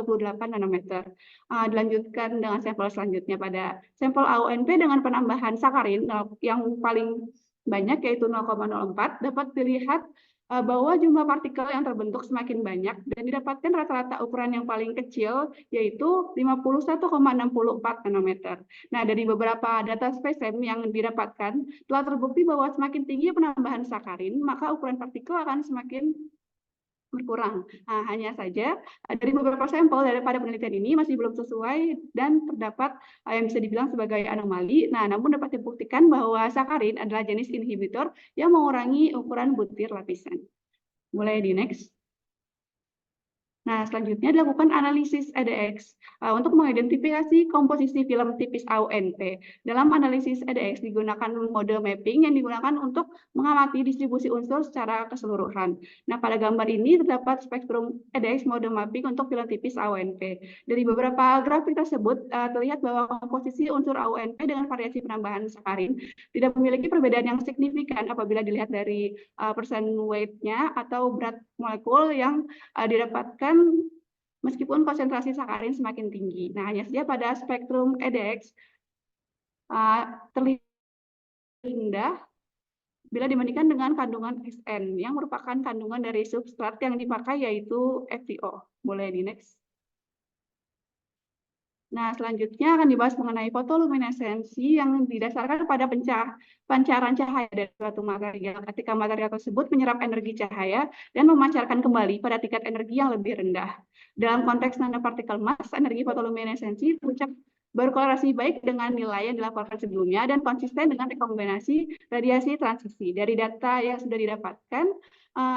nanometer. Dilanjutkan dengan sampel selanjutnya pada sampel AUNP dengan penambahan sakarin yang paling banyak yaitu 0,04 dapat dilihat bahwa jumlah partikel yang terbentuk semakin banyak dan didapatkan rata-rata ukuran yang paling kecil yaitu 51,64 nanometer. Nah, dari beberapa data spesimen yang didapatkan telah terbukti bahwa semakin tinggi penambahan sakarin, maka ukuran partikel akan semakin berkurang. Nah, hanya saja dari beberapa sampel daripada penelitian ini masih belum sesuai dan terdapat yang bisa dibilang sebagai anomali. Nah, namun dapat dibuktikan bahwa sakarin adalah jenis inhibitor yang mengurangi ukuran butir lapisan. Mulai di next. Nah, selanjutnya dilakukan analisis EDX untuk mengidentifikasi komposisi film tipis AUNP. Dalam analisis EDX digunakan mode mapping yang digunakan untuk mengamati distribusi unsur secara keseluruhan. Nah, pada gambar ini terdapat spektrum EDX mode mapping untuk film tipis AUNP. Dari beberapa grafik tersebut terlihat bahwa komposisi unsur AUNP dengan variasi penambahan sakarin tidak memiliki perbedaan yang signifikan apabila dilihat dari persen weight-nya atau berat molekul yang didapatkan meskipun konsentrasi sakarin semakin tinggi. Nah, hanya saja pada spektrum EDX terlihat rendah bila dibandingkan dengan kandungan Sn yang merupakan kandungan dari substrat yang dipakai yaitu FeO. Boleh di next. Nah, selanjutnya akan dibahas mengenai fotoluminesensi yang didasarkan pada pancaran cahaya dari suatu material ketika material tersebut menyerap energi cahaya dan memancarkan kembali pada tingkat energi yang lebih rendah. Dalam konteks nanopartikel mass, energi fotoluminesensi puncak berkorelasi baik dengan nilai yang dilaporkan sebelumnya dan konsisten dengan rekombinasi radiasi transisi. Dari data yang sudah didapatkan,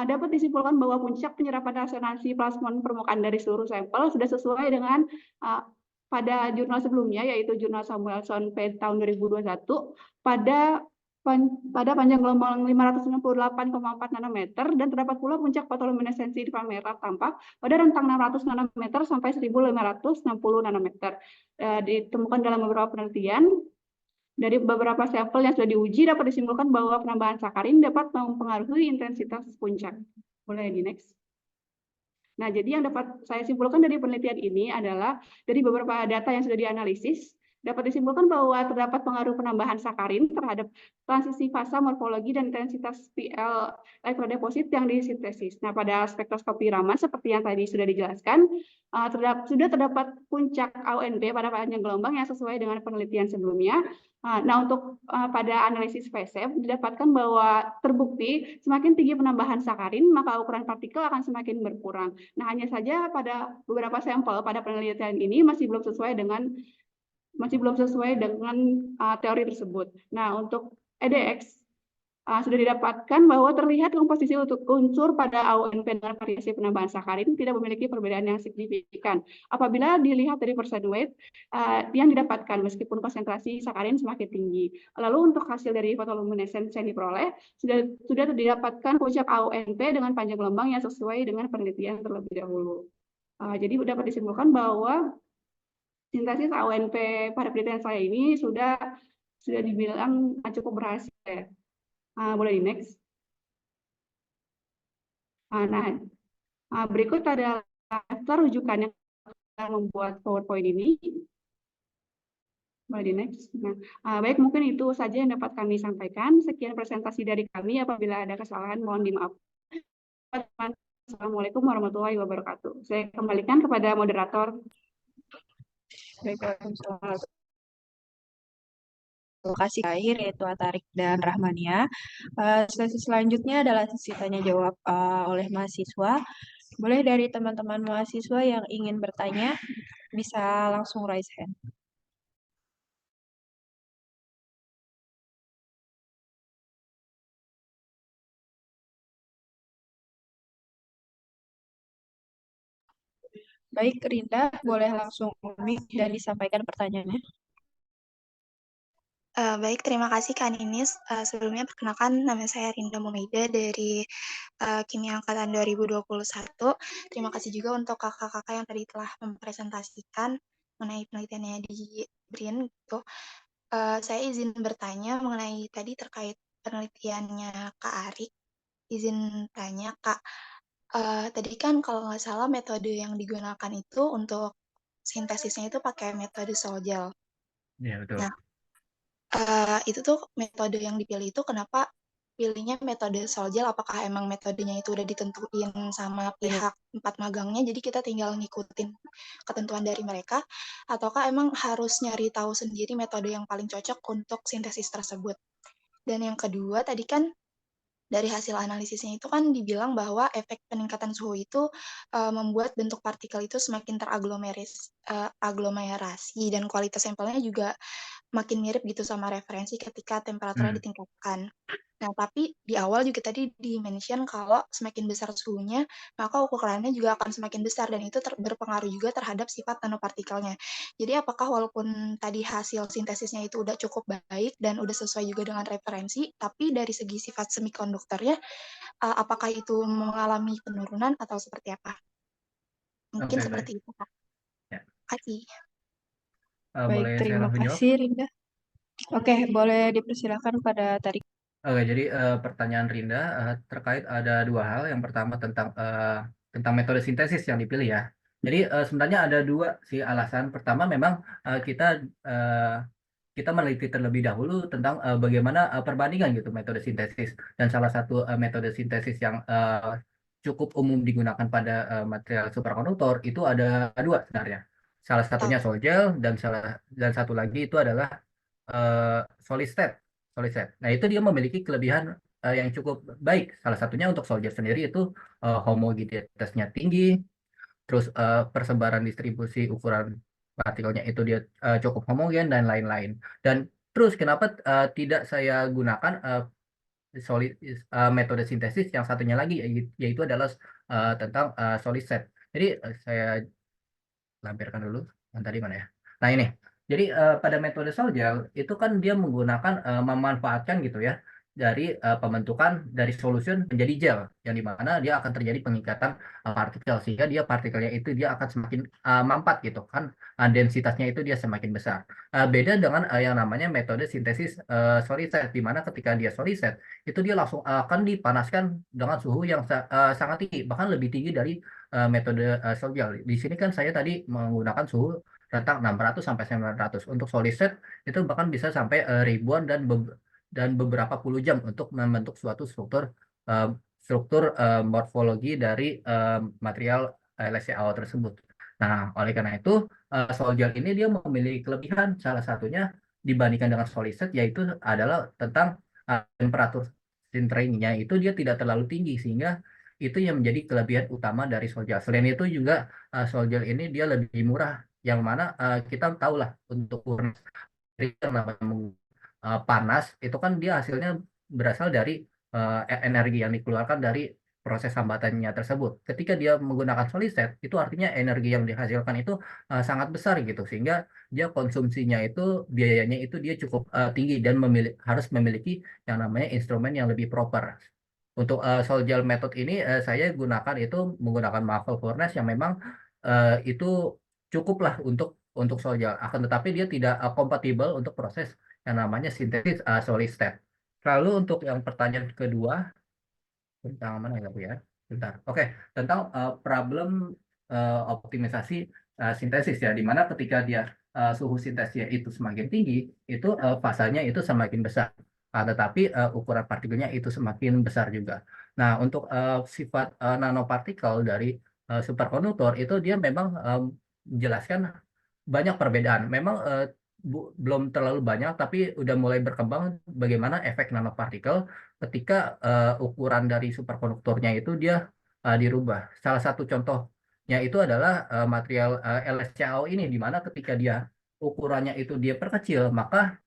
dapat disimpulkan bahwa puncak penyerapan resonansi plasmon permukaan dari seluruh sampel sudah sesuai dengan pada jurnal sebelumnya, yaitu jurnal Samuelson P tahun 2021, pada panjang gelombang 568,4 nanometer dan terdapat pula puncak fotoluminesensi inframerah tampak pada rentang 600 nanometer sampai 1560 nanometer. Ditemukan dalam beberapa penelitian. Dari beberapa sampel yang sudah diuji dapat disimpulkan bahwa penambahan sakarin dapat mempengaruhi intensitas puncak. Boleh di next. Nah, jadi yang dapat saya simpulkan dari penelitian ini adalah dari beberapa data yang sudah dianalisis, dapat disimpulkan bahwa terdapat pengaruh penambahan sakarin terhadap transisi fasa morfologi dan intensitas PL elektrodeposit yang disintesis. Nah, pada spektroskopi Raman seperti yang tadi sudah dijelaskan, sudah terdapat puncak AUNP pada panjang gelombang yang sesuai dengan penelitian sebelumnya. Nah, untuk pada analisis PSEP didapatkan bahwa terbukti semakin tinggi penambahan sakarin, maka ukuran partikel akan semakin berkurang. Nah, hanya saja pada beberapa sampel pada penelitian ini masih belum sesuai dengan teori tersebut. Nah, untuk EDX sudah didapatkan bahwa terlihat komposisi untuk unsur pada AUNP dengan variasi penambahan sakarin tidak memiliki perbedaan yang signifikan. Apabila dilihat dari percent weight yang didapatkan meskipun konsentrasi sakarin semakin tinggi. Lalu untuk hasil dari fotoluminescence yang diperoleh sudah didapatkan puncak AUNP dengan panjang gelombang yang sesuai dengan penelitian terlebih dahulu. Jadi dapat disimpulkan bahwa sintesis AUNP pada penelitian saya ini sudah dibilang cukup berhasil. Boleh di next. Nah, berikut adalah daftar rujukan yang membuat PowerPoint ini. Boleh di next. Nah, baik, mungkin itu saja yang dapat kami sampaikan. Sekian presentasi dari kami. Apabila ada kesalahan, mohon dimaafkan. Assalamualaikum warahmatullahi wabarakatuh. Saya kembalikan kepada moderator. Baik, terima kasih akhir yaitu Atarik dan Rahmania. Sesi selanjutnya adalah sesi tanya jawab oleh mahasiswa. Boleh dari teman-teman mahasiswa yang ingin bertanya bisa langsung raise hand. Baik, Rinda, boleh langsung mic dan disampaikan pertanyaannya. Baik, terima kasih Kak Ninis. Sebelumnya perkenalkan nama saya Rinda Mumaida dari Kimia Angkatan 2021. Terima kasih juga untuk kakak-kakak yang tadi telah mempresentasikan mengenai penelitiannya di BRIN. Gitu. Saya izin bertanya mengenai tadi terkait penelitiannya Kak Arik. Izin tanya Kak, tadi kan kalau nggak salah metode yang digunakan itu untuk sintesisnya itu pakai metode sol gel. Iya, betul. Nah, itu tuh metode yang dipilih itu kenapa pilihnya metode sol gel? Apakah emang metodenya itu udah ditentuin sama pihak tempat magangnya, jadi kita tinggal ngikutin ketentuan dari mereka, ataukah emang harus nyari tahu sendiri metode yang paling cocok untuk sintesis tersebut? Dan yang kedua, tadi kan dari hasil analisisnya itu kan dibilang bahwa efek peningkatan suhu itu membuat bentuk partikel itu semakin teraglomerasi dan kualitas sampelnya juga makin mirip gitu sama referensi ketika temperaturnya ditingkatkan. Nah, tapi di awal juga tadi di-mention kalau semakin besar suhunya, maka ukurannya juga akan semakin besar dan itu berpengaruh juga terhadap sifat nanopartikelnya. Jadi apakah walaupun tadi hasil sintesisnya itu udah cukup baik dan udah sesuai juga dengan referensi, tapi dari segi sifat semikonduktornya, apakah itu mengalami penurunan atau seperti apa? Mungkin seperti itu, Kak. Ya. Terima kasih. Baik, Boleh saya terima langsung jawab? kasih Rinda. Oke, boleh dipersilakan pada Tarik. Oke, jadi pertanyaan Rinda terkait ada dua hal. Yang pertama tentang metode sintesis yang dipilih ya. Jadi sebenarnya ada dua sih alasan. Pertama memang kita meneliti terlebih dahulu tentang bagaimana perbandingan gitu metode sintesis. Dan salah satu metode sintesis yang cukup umum digunakan pada material superkonduktor itu ada dua sebenarnya. Salah satunya sol gel dan satu lagi itu adalah solid state. Solid state. Nah, itu dia memiliki kelebihan yang cukup baik. Salah satunya untuk sol gel sendiri itu homogenitasnya tinggi, terus persebaran distribusi ukuran partikelnya itu dia cukup homogen dan lain-lain. Dan terus kenapa tidak saya gunakan solid metode sintesis yang satunya lagi yaitu adalah tentang solid state. Jadi saya lampirkan dulu yang tadi mana ya. Nah ini, jadi pada metode sol gel itu kan dia menggunakan memanfaatkan gitu ya dari pembentukan dari solution menjadi gel yang dimana dia akan terjadi pengikatan partikel sehingga dia partikelnya itu dia akan semakin mampat gitu kan densitasnya itu dia semakin besar. Beda dengan yang namanya metode sintesis solid state di mana ketika dia solid state itu dia langsung akan dipanaskan dengan suhu yang sangat tinggi bahkan lebih tinggi dari metode sol gel. Di sini kan saya tadi menggunakan suhu rentang 600 sampai 900. Untuk solid state itu bahkan bisa sampai ribuan dan beberapa puluh jam untuk membentuk suatu struktur morfologi dari material LSCAO tersebut. Nah, oleh karena itu sol gel ini dia memiliki kelebihan, salah satunya dibandingkan dengan solid state yaitu adalah tentang temperatur sintringnya itu dia tidak terlalu tinggi, sehingga itu yang menjadi kelebihan utama dari sol gel. Selain itu juga sol gel ini dia lebih murah, yang mana kita tahu lah untuk ukuran yang namanya panas itu kan dia hasilnya berasal dari energi yang dikeluarkan dari proses hambatannya tersebut. Ketika dia menggunakan solid state, itu artinya energi yang dihasilkan itu sangat besar gitu, sehingga dia konsumsinya itu biayanya itu dia cukup tinggi dan harus memiliki yang namanya instrumen yang lebih proper. Untuk sol gel method ini saya gunakan itu menggunakan Marvel Furnace yang memang itu cukup lah untuk sol gel. Akan tetapi dia tidak kompatibel untuk proses yang namanya sintesis solid state. Lalu untuk yang pertanyaan kedua tentang mana ya Bu ya? Bentar. Oke, tentang problem optimisasi sintesis ya, di mana ketika dia suhu sintesnya itu semakin tinggi, itu fasanya itu semakin besar. Tetapi ukuran partikelnya itu semakin besar juga. Nah, untuk sifat nanopartikel dari superkonduktor itu dia memang menjelaskan banyak perbedaan. Memang belum terlalu banyak, tapi udah mulai berkembang bagaimana efek nanopartikel ketika ukuran dari superkonduktornya itu dia dirubah. Salah satu contohnya itu adalah material LSCAO ini, di mana ketika dia ukurannya itu dia perkecil, maka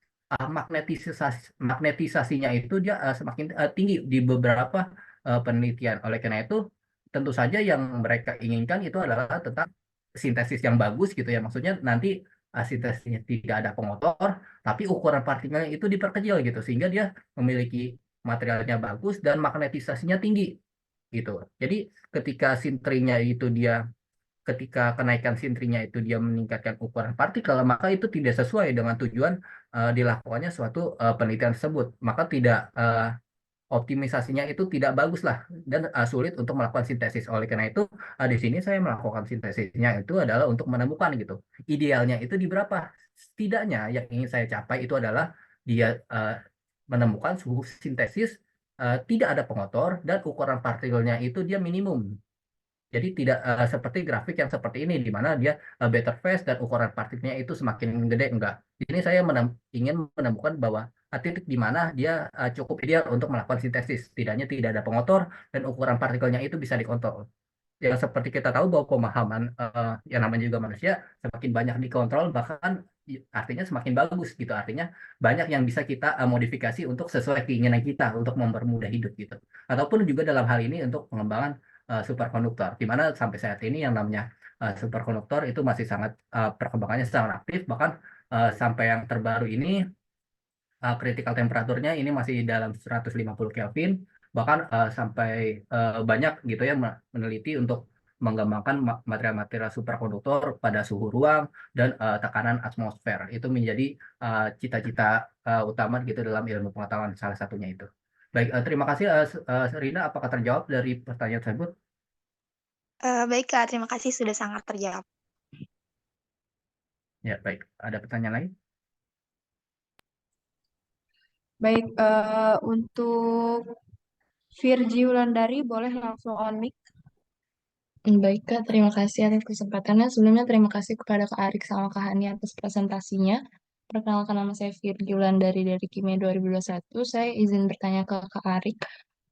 magnetisasinya itu dia semakin tinggi di beberapa penelitian. Oleh karena itu, tentu saja yang mereka inginkan itu adalah tentang sintesis yang bagus gitu ya. Maksudnya nanti sintesisnya tidak ada pengotor, tapi ukuran partikelnya itu diperkecil gitu, sehingga dia memiliki materialnya bagus dan magnetisasinya tinggi gitu. Jadi ketika sintringnya itu dia ketika kenaikan sintrinya itu dia meningkatkan ukuran partikel, maka itu tidak sesuai dengan tujuan dilakukannya suatu penelitian tersebut. Maka tidak optimisasinya itu tidak bagus lah dan sulit untuk melakukan sintesis. Oleh karena itu di sini saya melakukan sintesisnya itu adalah untuk menemukan gitu. Idealnya itu di berapa? Setidaknya yang ingin saya capai itu adalah dia menemukan suhu sintesis tidak ada pengotor dan ukuran partikelnya itu dia minimum. Jadi tidak seperti grafik yang seperti ini, di mana dia better phase dan ukuran partikelnya itu semakin gede, enggak. Di sini saya ingin menemukan bahwa titik di mana dia cukup ideal untuk melakukan sintesis. Setidaknya tidak ada pengotor dan ukuran partikelnya itu bisa dikontrol. Yang seperti kita tahu bahwa pemahaman yang namanya juga manusia semakin banyak dikontrol, bahkan artinya semakin bagus gitu. Artinya banyak yang bisa kita modifikasi untuk sesuai keinginan kita untuk mempermudah hidup gitu. Ataupun juga dalam hal ini untuk pengembangan superkonduktor, di mana sampai saat ini yang namanya superkonduktor itu masih sangat perkembangannya sangat aktif, bahkan sampai yang terbaru ini critical temperaturnya ini masih dalam 150 Kelvin, bahkan sampai banyak gitu ya meneliti untuk mengembangkan material-material superkonduktor pada suhu ruang dan tekanan atmosfer. Itu menjadi cita-cita utama gitu dalam ilmu pengetahuan, salah satunya itu. Baik, terima kasih Rina, apakah terjawab dari pertanyaan tersebut? Baik Kak, terima kasih sudah sangat terjawab. Ya, baik. Ada pertanyaan lain? Baik, untuk Virgi Wulandari boleh langsung on mic. Baik, Kak. Terima kasih atas kesempatannya. Sebelumnya terima kasih kepada Kak Arik sama Kak Hani atas presentasinya. Perkenalkan, nama saya Virgi Wulandari dari Kimia 2021. Saya izin bertanya ke Kak Arik.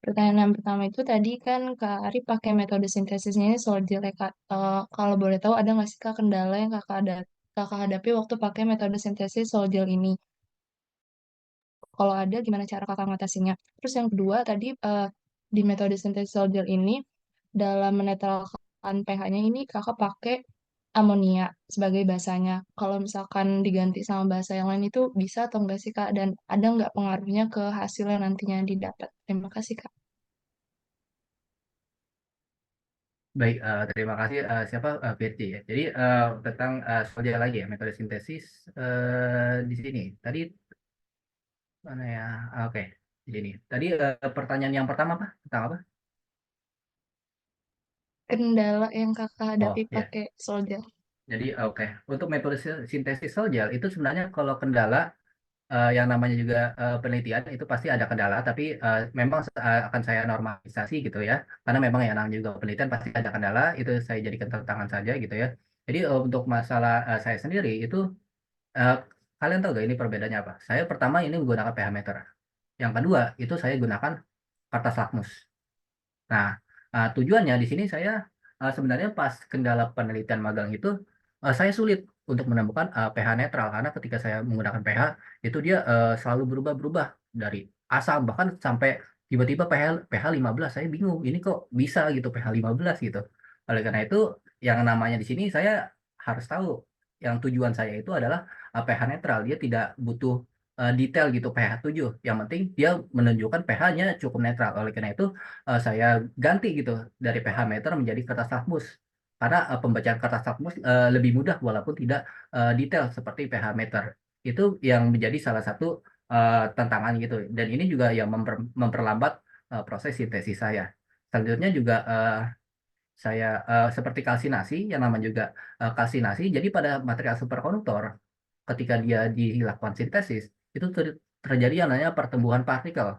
Pertanyaan yang pertama itu tadi kan Kak Arik pakai metode sintesisnya ini solid ya, Kak. Kalau boleh tahu ada nggak sih Kak kendala yang Kakak hadapi waktu pakai metode sintesis solid ini? Kalau ada, gimana cara kakak mengatasinya? Terus yang kedua, tadi di metode sintesis sol gel ini, dalam menetralkan pH-nya ini kakak pakai amonia sebagai basanya. Kalau misalkan diganti sama basa yang lain itu bisa atau enggak sih Kak? Dan ada nggak pengaruhnya ke hasil yang nantinya didapat? Terima kasih Kak. Baik, terima kasih. Siapa? Virgi ya. Jadi tentang soal lagi ya, metode sintesis di sini. Tadi mana ya? Oke, di sini. Tadi pertanyaan yang pertama apa? Tentang apa? Kendala yang kakak hadapi Oh ya. pakai sol gel. Jadi oke. Untuk metode sintesis sol gel itu sebenarnya kalau kendala yang namanya juga penelitian itu pasti ada kendala, tapi memang akan saya normalisasi gitu ya. Karena memang yang namanya juga penelitian pasti ada kendala, itu saya jadikan tantangan saja gitu ya. Jadi untuk masalah saya sendiri itu eh, kalian tahu gak ini perbedaannya apa? Saya pertama ini menggunakan pH meter. Yang kedua itu saya gunakan kertas lakmus. Nah, tujuannya di sini saya sebenarnya pas kendala penelitian magang itu saya sulit untuk menemukan pH netral karena ketika saya menggunakan pH itu dia selalu berubah-berubah dari asam bahkan sampai tiba-tiba pH 15 saya bingung ini kok bisa gitu pH 15 gitu. Oleh karena itu yang namanya di sini saya harus tahu yang tujuan saya itu adalah pH netral dia tidak butuh detail gitu pH 7 yang penting dia menunjukkan pH-nya cukup netral. Oleh karena itu saya ganti gitu dari pH meter menjadi kertas lakmus karena pembacaan kertas lakmus lebih mudah walaupun tidak detail seperti pH meter itu yang menjadi salah satu tantangan gitu dan ini juga yang memperlambat proses sintesis saya. Selanjutnya juga saya seperti kalsinasi yang namanya juga kalsinasi jadi pada material superkonduktor ketika dia dilakukan sintesis itu terjadi yang namanya pertumbuhan partikel.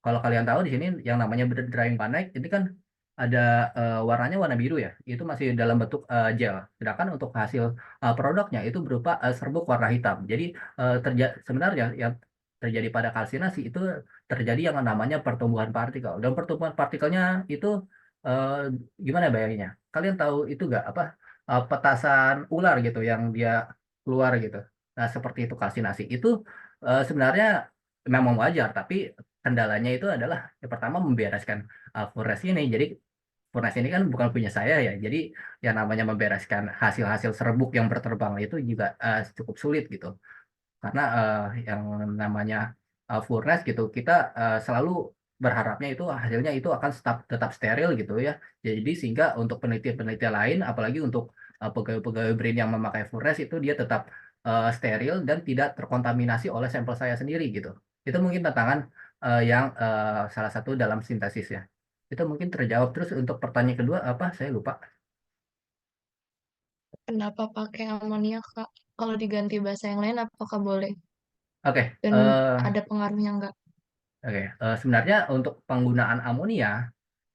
Kalau kalian tahu di sini yang namanya drying panic ini kan ada warnanya warna biru ya. Itu masih dalam bentuk gel. Sedangkan untuk hasil produknya itu berupa serbuk warna hitam. Jadi sebenarnya yang terjadi pada kalsinasi itu terjadi yang namanya pertumbuhan partikel. Dan pertumbuhan partikelnya itu eh, gimana ya bayanginnya? Kalian tahu itu nggak apa petasan ular gitu yang dia keluar gitu. Nah, seperti itu kalsinasi. Itu sebenarnya memang wajar, tapi kendalanya itu adalah yang pertama membereskan furnace ini. Jadi furnace ini kan bukan punya saya ya. Jadi yang namanya membereskan hasil-hasil serbuk yang berterbangan itu juga cukup sulit gitu. Karena yang namanya furnace gitu kita selalu berharapnya itu hasilnya itu akan tetap steril gitu ya. Jadi sehingga untuk penelitian-penelitian lain apalagi untuk pegawai-pegawai BRIN yang memakai furnace itu dia tetap steril dan tidak terkontaminasi oleh sampel saya sendiri gitu. Itu mungkin tantangan yang salah satu dalam sintesisnya. Itu mungkin terjawab. Terus untuk pertanyaan kedua apa? Saya lupa. Kenapa pakai amonia, Kak? Kalau diganti bahasa yang lain, apakah boleh? Oke, Dan ada pengaruhnya nggak? oke. Sebenarnya untuk penggunaan amonia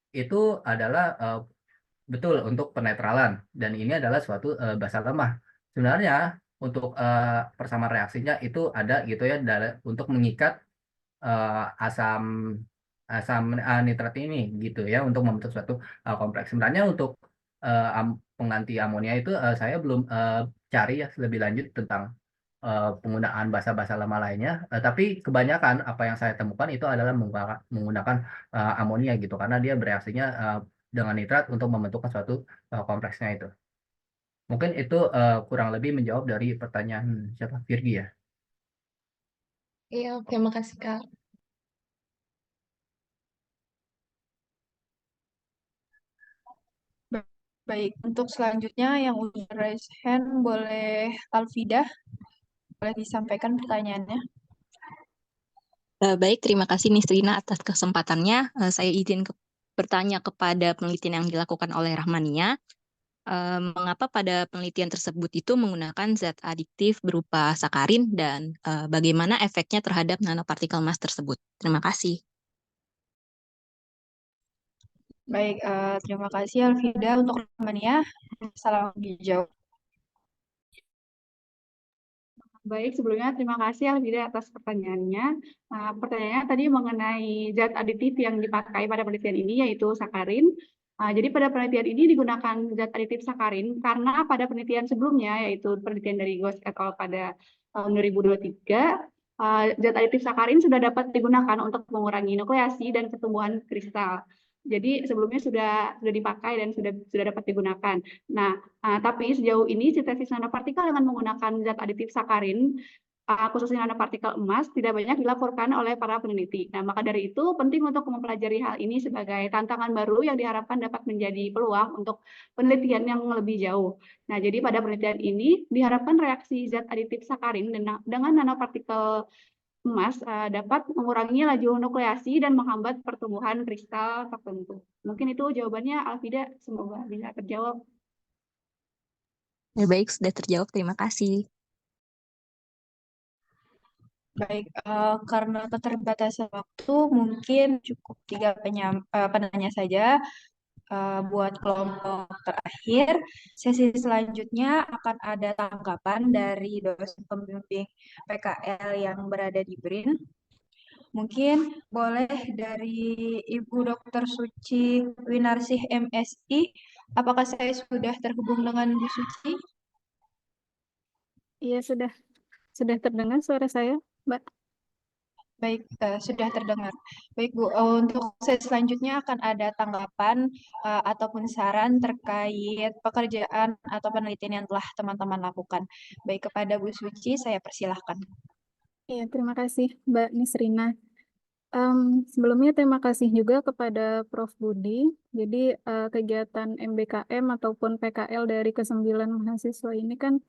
itu adalah betul untuk penetralan dan ini adalah suatu basa lemah. Sebenarnya untuk persamaan reaksinya itu ada gitu ya untuk mengikat asam asam nitrat ini gitu ya untuk membentuk suatu kompleks. Sebenarnya untuk pengganti amonia itu saya belum cari ya lebih lanjut tentang penggunaan basa-basa lama lainnya. Tapi kebanyakan apa yang saya temukan itu adalah menggunakan amonia gitu karena dia bereaksinya dengan nitrat untuk membentukkan suatu kompleksnya itu. Mungkin itu kurang lebih menjawab dari pertanyaan siapa Virgi ya. Iya, oke, makasih, Kak. Baik, untuk selanjutnya yang udah raise hand boleh Alfida, boleh disampaikan pertanyaannya. Baik, terima kasih Ms. Rina atas kesempatannya. Saya izin bertanya kepada penelitian yang dilakukan oleh Rahmania. Mengapa pada penelitian tersebut itu menggunakan zat adiktif berupa sakarin dan bagaimana efeknya terhadap nanopartikel emas tersebut? Terima kasih. Baik, terima kasih Alfida untuk Rahmania. Salam dijawab. Baik, sebelumnya terima kasih Alvida atas pertanyaannya. Pertanyaannya tadi mengenai zat aditif yang dipakai pada penelitian ini yaitu sakarin. Jadi pada penelitian ini digunakan zat aditif sakarin karena pada penelitian sebelumnya yaitu penelitian dari Ghosh et al. Pada tahun 2023, zat aditif sakarin sudah dapat digunakan untuk mengurangi nukleasi dan pertumbuhan kristal. Jadi sebelumnya sudah dipakai dan sudah dapat digunakan. Nah, tapi sejauh ini sintesis nanopartikel dengan menggunakan zat aditif sakarin, khususnya nanopartikel emas, tidak banyak dilaporkan oleh para peneliti. Nah, maka dari itu penting untuk mempelajari hal ini sebagai tantangan baru yang diharapkan dapat menjadi peluang untuk penelitian yang lebih jauh. Nah, jadi pada penelitian ini diharapkan reaksi zat aditif sakarin dengan nanopartikel emas dapat mengurangi laju nukleasi dan menghambat pertumbuhan kristal tertentu. Mungkin itu jawabannya, Alvida. Semoga bisa terjawab. Ya, baik, sudah terjawab. Terima kasih. Baik, karena keterbatasan waktu, mungkin cukup 3 penanya saja. buat kelompok terakhir, sesi selanjutnya akan ada tanggapan dari dosen pembimbing PKL yang berada di BRIN. Mungkin boleh dari Ibu Dr. Suci Winarsih MSI. Apakah saya sudah terhubung dengan Bu Suci? Iya, sudah terdengar suara saya, Mbak. Baik, sudah terdengar. Baik, Bu. Untuk sesi selanjutnya akan ada tanggapan ataupun saran terkait pekerjaan atau penelitian yang telah teman-teman lakukan. Baik, kepada Bu Suci, saya persilahkan. Iya, terima kasih Mbak Nisrina. Sebelumnya terima kasih juga kepada Prof. Budi. Jadi kegiatan MBKM ataupun PKL dari ke-9 mahasiswa ini kan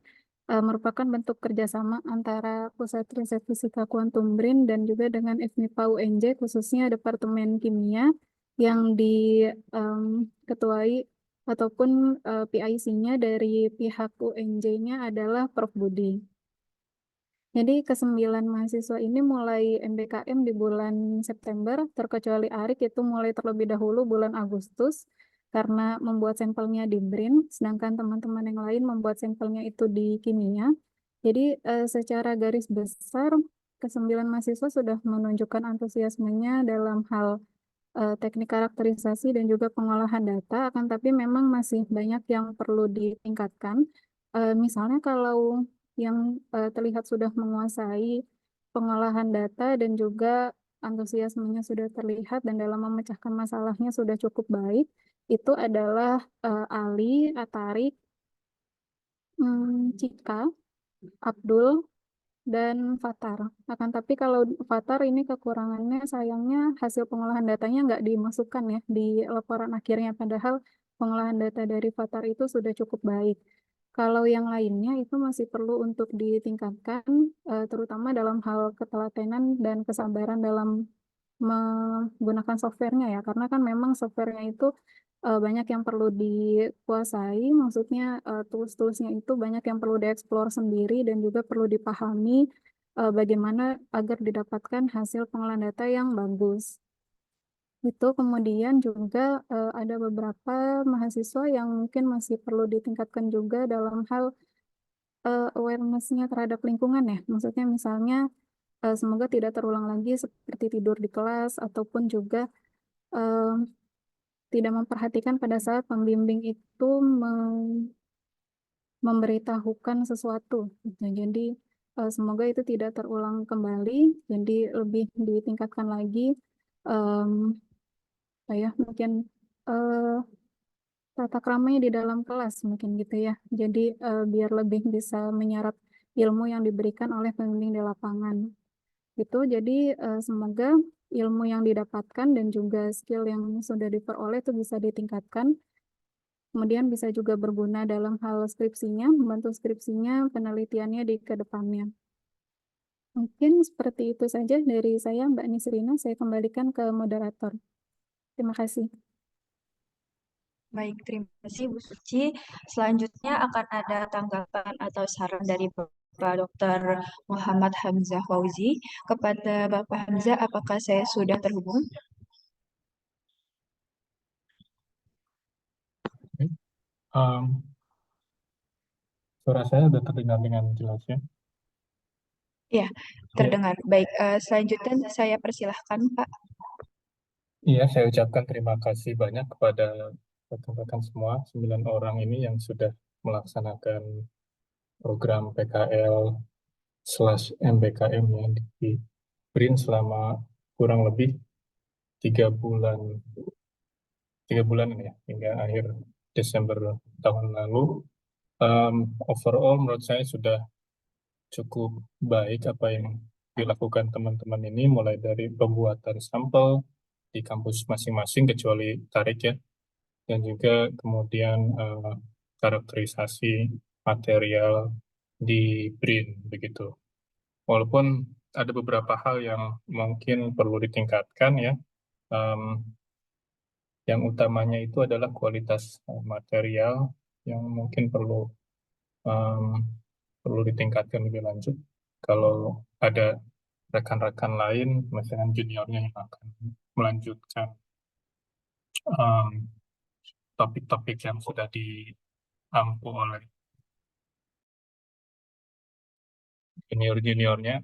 merupakan bentuk kerjasama antara Pusat Riset Fisika Kuantum BRIN dan juga dengan FMIPA UNJ, khususnya Departemen Kimia yang diketuai ataupun PIC-nya dari pihak UNJ-nya adalah Prof. Budi. Jadi ke-9 mahasiswa ini mulai MBKM di bulan September, terkecuali Arik itu mulai terlebih dahulu bulan Agustus karena membuat sampelnya di BRIN, sedangkan teman-teman yang lain membuat sampelnya itu di kimia. Jadi secara garis besar ke-9 mahasiswa sudah menunjukkan antusiasmenya dalam hal teknik karakterisasi dan juga pengolahan data, akan tapi memang masih banyak yang perlu ditingkatkan. Misalnya kalau yang terlihat sudah menguasai pengolahan data dan juga antusiasmenya sudah terlihat dan dalam memecahkan masalahnya sudah cukup baik, itu adalah Ali, Atarik, Cika, Abdul, dan Fatar. Akan tapi kalau Fatar ini kekurangannya sayangnya hasil pengolahan datanya nggak dimasukkan ya di laporan akhirnya, padahal pengolahan data dari Fatar itu sudah cukup baik. Kalau yang lainnya itu masih perlu untuk ditingkatkan, terutama dalam hal ketelatenan dan kesabaran dalam menggunakan softwarenya ya, karena kan memang softwarenya itu banyak yang perlu dikuasai, maksudnya tools-toolsnya itu banyak yang perlu dieksplor sendiri dan juga perlu dipahami bagaimana agar didapatkan hasil pengolahan data yang bagus. Itu kemudian juga ada beberapa mahasiswa yang mungkin masih perlu ditingkatkan juga dalam hal awareness-nya terhadap lingkungan ya. Maksudnya misalnya semoga tidak terulang lagi seperti tidur di kelas ataupun juga eh, tidak memperhatikan pada saat pembimbing itu memberitahukan sesuatu. Gitu. Jadi semoga itu tidak terulang kembali. Jadi lebih ditingkatkan lagi. em, apa ya mungkin eh, tata keramanya di dalam kelas mungkin gitu ya. Jadi biar lebih bisa menyerap ilmu yang diberikan oleh pembimbing di lapangan. Itu jadi semoga ilmu yang didapatkan dan juga skill yang sudah diperoleh itu bisa ditingkatkan. Kemudian bisa juga berguna dalam hal skripsinya, membantu skripsinya, penelitiannya di kedepannya. Mungkin seperti itu saja dari saya, Mbak Nisrina. Saya kembalikan ke moderator. Terima kasih. Baik, terima kasih Bu Suci. Selanjutnya akan ada tanggapan atau saran dari Bapak Dr. Muhammad Hamzah Fauzi. Kepada Bapak Hamzah, apakah saya sudah terhubung? Um, Suara saya sudah terdengar dengan jelas ya? Ya, terdengar. Baik, selanjutnya saya persilahkan Pak. Iya, saya ucapkan terima kasih banyak kepada rekan-rekan semua, 9 orang ini yang sudah melaksanakan program PKL/MBKM yang di BRIN selama kurang lebih 3 bulan, 3 bulan ini ya, hingga akhir Desember tahun lalu. Overall menurut saya sudah cukup baik apa yang dilakukan teman-teman ini, mulai dari pembuatan sampel di kampus masing-masing kecuali Tarik ya, dan juga kemudian karakterisasi material di BRIN begitu. Walaupun ada beberapa hal yang mungkin perlu ditingkatkan ya, yang utamanya itu adalah kualitas material yang mungkin perlu ditingkatkan lebih lanjut. Kalau ada rekan-rekan lain, misalnya juniornya yang akan melanjutkan um, topik-topik yang sudah diampu oleh senior-juniornya,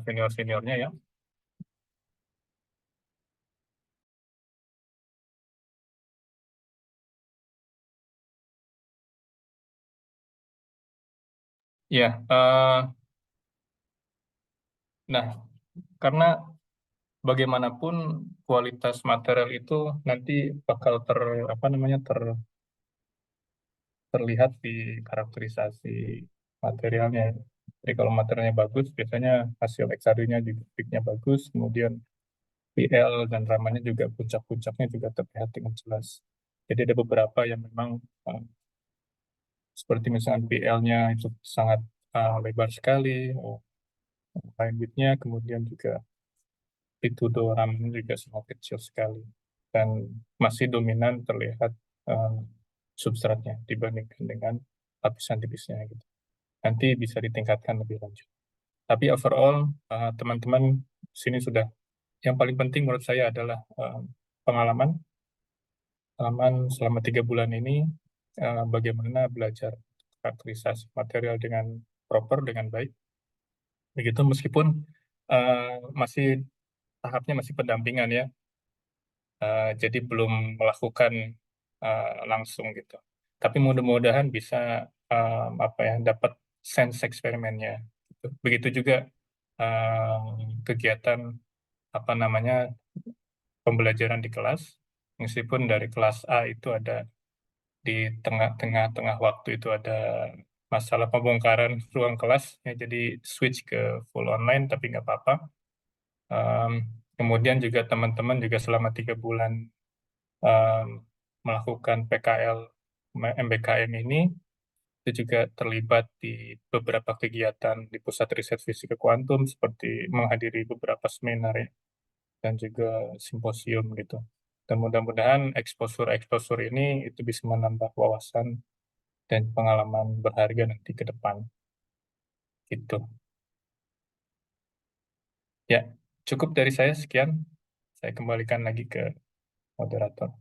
senior-seniornya ya. Ya, nah karena bagaimanapun kualitas material itu nanti bakal terlihat di karakterisasi materialnya. Jadi kalau materialnya bagus, biasanya hasil XRD-nya juga peak-nya bagus, kemudian PL dan ramanya juga puncak-puncaknya juga terlihat dengan jelas. Jadi ada beberapa yang memang seperti misalnya PL-nya itu sangat lebar sekali, line width-nya, kemudian juga amplitudo ramanya juga sangat kecil sekali dan masih dominan terlihat uh, substratnya dibandingkan dengan lapisan tipisnya gitu. Nanti bisa ditingkatkan lebih lanjut. Tapi overall teman-teman sini sudah yang paling penting menurut saya adalah pengalaman selama 3 bulan ini bagaimana belajar karakterisasi material dengan proper dengan baik. Begitu meskipun masih tahapnya masih pendampingan ya. Jadi belum melakukan langsung gitu. Tapi mudah-mudahan bisa dapat sense eksperimennya. Gitu. Begitu juga kegiatan pembelajaran di kelas, meskipun dari kelas A itu ada di tengah waktu itu ada masalah pembongkaran ruang kelas, ya, jadi switch ke full online, tapi nggak apa-apa. Kemudian juga teman-teman juga selama 3 bulan melakukan PKL MBKM ini itu juga terlibat di beberapa kegiatan di Pusat Riset Fisika Kuantum seperti menghadiri beberapa seminar ya, dan juga simposium gitu. Dan mudah-mudahan eksposur ini itu bisa menambah wawasan dan pengalaman berharga nanti ke depan. Gitu. Ya, cukup dari saya sekian. Saya kembalikan lagi ke moderator.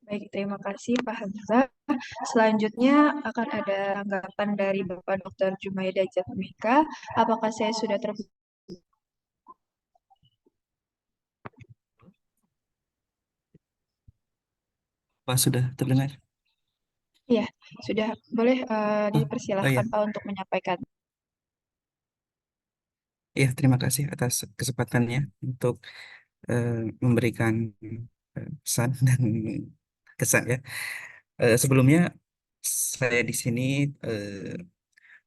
Baik, terima kasih Pak Hamzah. Selanjutnya akan ada tanggapan dari Bapak Dr. Jumaida Jatmika. Apakah saya sudah terbuka? Pak sudah terdengar? Iya, sudah. Boleh Oh dipersilahkan ya, Pak untuk menyampaikan. ya terima kasih atas kesempatannya untuk eh, memberikan pesan dan kesan ya. Sebelumnya saya di sini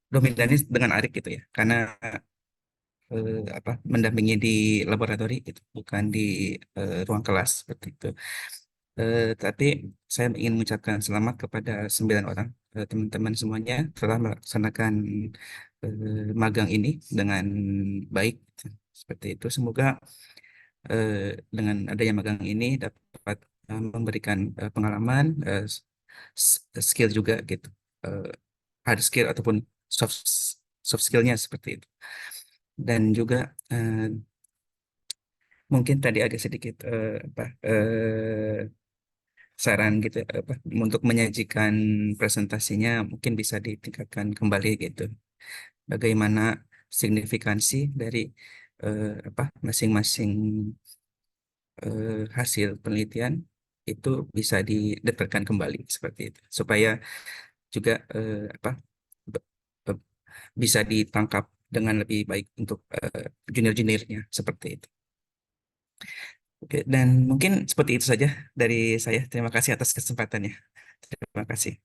dominannya dengan Arik gitu ya, karena mendampingi di laboratori itu bukan di ruang kelas seperti itu. Tapi saya ingin mengucapkan selamat kepada 9 orang teman-teman semuanya telah melaksanakan magang ini dengan baik seperti itu. Semoga dengan adanya magang ini dapat memberikan pengalaman, skill juga gitu, eh, hard skill ataupun soft soft skillnya seperti itu. Dan juga mungkin tadi ada sedikit saran gitu untuk menyajikan presentasinya mungkin bisa ditingkatkan kembali gitu. Bagaimana signifikansi dari masing-masing hasil penelitian itu bisa didetailkan kembali seperti itu supaya juga be- be- bisa ditangkap dengan lebih baik untuk junior-juniornya seperti itu. Oke, dan mungkin seperti itu saja dari saya. Terima kasih atas kesempatannya. Terima kasih.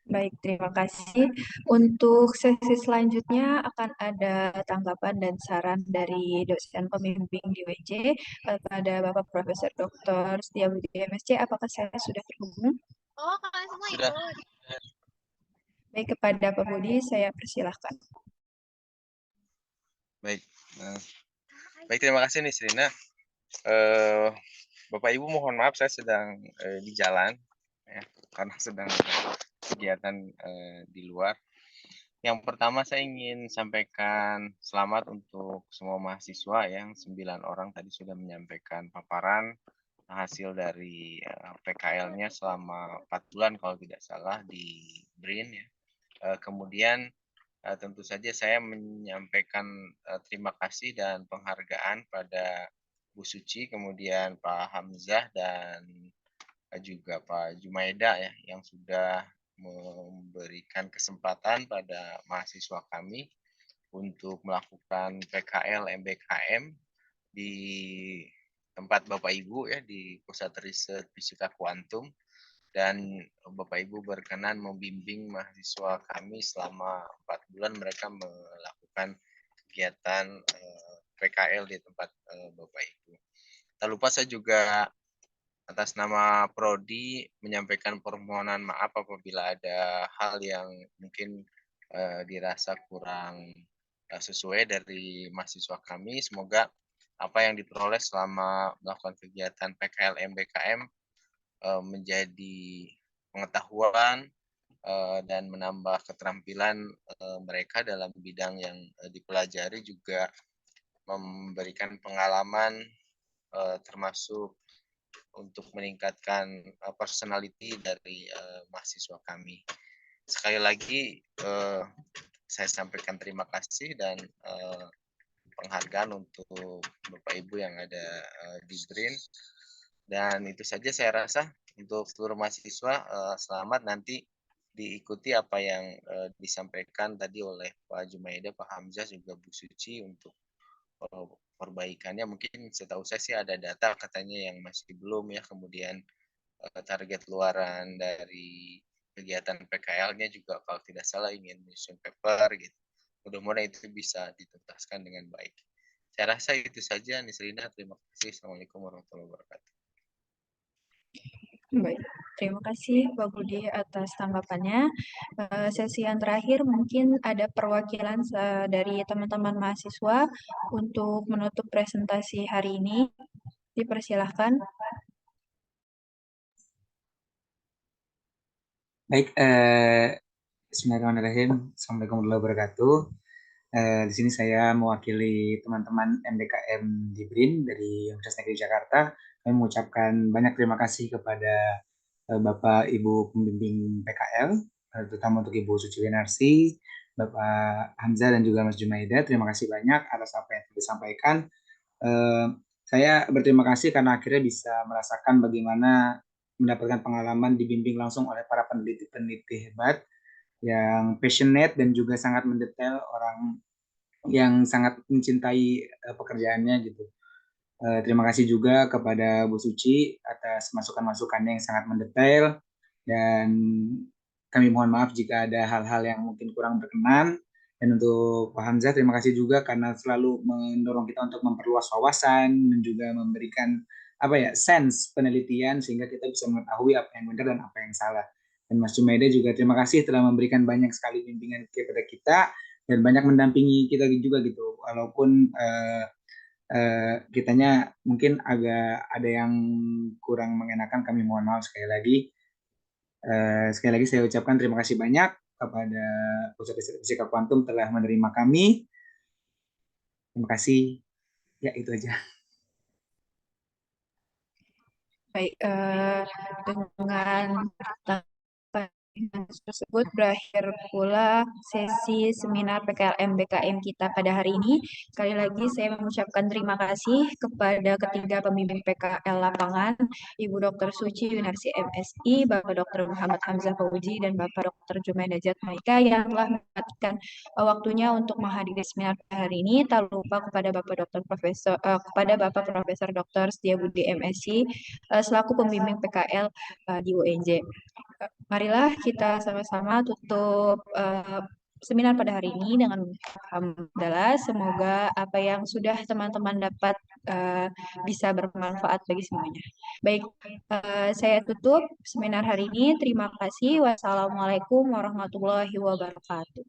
Baik, terima kasih. Untuk sesi selanjutnya akan ada tanggapan dan saran dari dosen pembimbing di WJ kepada Bapak Profesor Dr. Setiabudi MSc. Apakah saya sudah terhubung? Oh, kalian semua ikut. Baik, kepada Pak Budi, saya persilahkan. Baik, baik terima kasih nih Serina. Bapak Ibu mohon maaf saya sedang di jalan ya, karena sedang kegiatan di luar. Yang pertama saya ingin sampaikan selamat untuk semua mahasiswa yang 9 orang tadi sudah menyampaikan paparan hasil dari PKL-nya selama 4 bulan kalau tidak salah di BRIN ya. Kemudian tentu saja saya menyampaikan terima kasih dan penghargaan pada Bu Suci, kemudian Pak Hamzah dan juga Pak Jumaida ya yang sudah memberikan kesempatan pada mahasiswa kami untuk melakukan PKL MBKM di tempat Bapak Ibu ya di Pusat Riset Fisika Kuantum, dan Bapak Ibu berkenan membimbing mahasiswa kami selama 4 bulan mereka melakukan kegiatan PKL di tempat Bapak Ibu. Tak lupa saya juga atas nama Prodi menyampaikan permohonan maaf apabila ada hal yang mungkin dirasa kurang sesuai dari mahasiswa kami. Semoga apa yang diperoleh selama melakukan kegiatan PKL MBKM menjadi pengetahuan dan menambah keterampilan mereka dalam bidang yang dipelajari, juga memberikan pengalaman termasuk untuk meningkatkan personality dari mahasiswa kami. Sekali lagi saya sampaikan terima kasih dan penghargaan untuk Bapak Ibu yang ada di BRIN. Dan itu saja saya rasa untuk seluruh mahasiswa. Selamat nanti diikuti apa yang disampaikan tadi oleh Pak Jumaida, Pak Hamzah, juga Bu Suci untuk perbaikannya. Mungkin setahu saya sih ada data katanya yang masih belum ya, kemudian target luaran dari kegiatan PKL-nya juga kalau tidak salah ingin menyusun paper gitu. Mudah-mudahan itu bisa dituntaskan dengan baik. Saya rasa itu saja, Nisrina. Terima kasih. Assalamualaikum warahmatullahi wabarakatuh. Baik, terima kasih Pak Budi atas tanggapannya. Sesi yang terakhir mungkin ada perwakilan dari teman-teman mahasiswa untuk menutup presentasi hari ini. Dipersilahkan. Baik, bismillahirrahmanirrahim. Assalamualaikum warahmatullahi wabarakatuh. Di sini saya mewakili teman-teman MBKM di BRIN dari Universitas Negeri Jakarta. Kami mengucapkan banyak terima kasih kepada Bapak Ibu pembimbing PKL, terutama untuk Ibu Suci Winarsi, Bapak Hamzah dan juga Mas Jumaida. Terima kasih banyak atas apa yang disampaikan. Saya berterima kasih karena akhirnya bisa merasakan bagaimana mendapatkan pengalaman dibimbing langsung oleh para peneliti-peneliti hebat yang passionate dan juga sangat mendetail, orang yang sangat mencintai pekerjaannya gitu. Terima kasih juga kepada Bu Suci atas masukan-masukannya yang sangat mendetail, dan kami mohon maaf jika ada hal-hal yang mungkin kurang berkenan. Dan untuk Pak Hamzah, terima kasih juga karena selalu mendorong kita untuk memperluas wawasan dan juga memberikan sense penelitian sehingga kita bisa mengetahui apa yang benar dan apa yang salah. Dan Mas Jumaida juga terima kasih telah memberikan banyak sekali bimbingan kepada kita dan banyak mendampingi kita juga gitu. Walaupun kitanya mungkin agak ada yang kurang mengenakan, kami mohon maaf sekali lagi. Sekali lagi saya ucapkan terima kasih banyak kepada Pusat Riset Fisika Kuantum telah menerima kami. Terima kasih. Ya, itu aja. Baik, dengan tersebut berakhir pula sesi seminar PKL MBKM kita pada hari ini. Sekali lagi saya mengucapkan terima kasih kepada ketiga pembimbing PKL lapangan, Ibu Dr. Suci Winarsi MSI, Bapak Dr. Muhammad Hamzah Fauzi, dan Bapak Dr. Jumaida Jatmaika yang telah menyempatkan waktunya untuk menghadiri seminar pada hari ini. Tak lupa kepada Bapak Profesor Dr. Setiabudi MSI selaku pembimbing PKL di UNJ. Marilah kita sama-sama tutup seminar pada hari ini dengan alhamdulillah. Semoga apa yang sudah teman-teman dapat bisa bermanfaat bagi semuanya. Baik, saya tutup seminar hari ini. Terima kasih. Wassalamualaikum warahmatullahi wabarakatuh.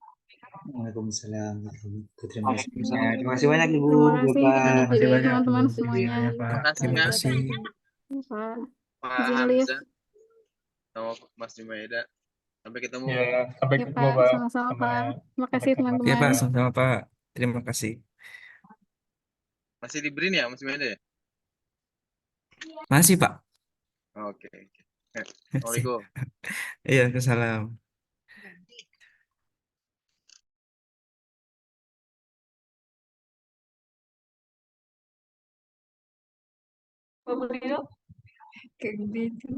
Waalaikumsalam. Terima kasih. Waalaikumsalam. Terima kasih banyak Ibu, Terima kasih Bapak. kepada Terima kasih banyak teman-teman Bu Suci semuanya. ya, Pak. Terima kasih. Pak Pak izin lift. Hamzah sama Mas Jumaida. Sampai ketemu. Ya, sampai Ya ketemu Pak, Pak. sama-sama Pak. Terima sampai kasih ketemu. Ya teman-teman. Pak, sama-sama Pak. Terima kasih. Masih di BRIN ya, Mas Jumaida ya? Masih, Pak. Oke. Assalamualaikum. Iya, salam. Kayak gitu.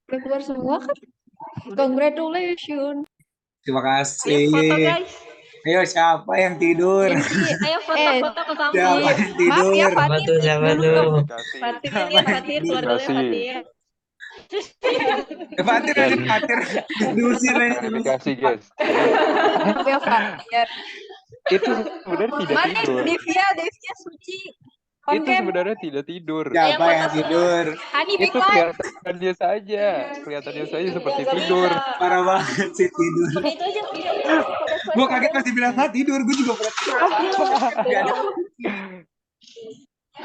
Udah keluar semua kan? Congratulations. Terima Ayo kasih. foto guys. Ayo siapa yang tidur? Gensi, ayo foto-foto ke Siapa samping. yang Maaf tidur? ya Fatir Siapa dulu tuh? dong. Fatir Siapa lihat yang Fatir, tidur? keluar dulu ya Fatir. Fatir aja Fatir. Diusir aja. Klarifikasi guys. Maaf ya Fatir. Itu sebenarnya tidak Mana tidur. Devia Suci. Itu Oke, sebenarnya tidak tidur. Siapa yang tidur? Hani Itu Big Live. kelihatannya saja. Kelihatannya saja seperti tidur. Parah banget sih tidur. Itu aja video. Gue kaget masih bilang tidur. Gue juga pernah tidur. Gak ada.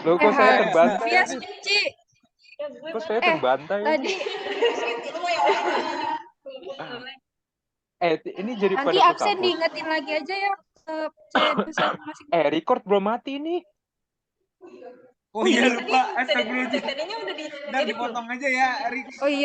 Loh kok saya terbantai? Devia Suci. Kok saya terbantai? Tadi Ini jadi nanti pada ke absen kampus. diingetin lagi aja ya ke dosen masing. Record belum mati nih. Oh iya lupa. Astagfirullahaladzim. Tadinya udah Ntar dipotong aja ya, Erik. Oh iya.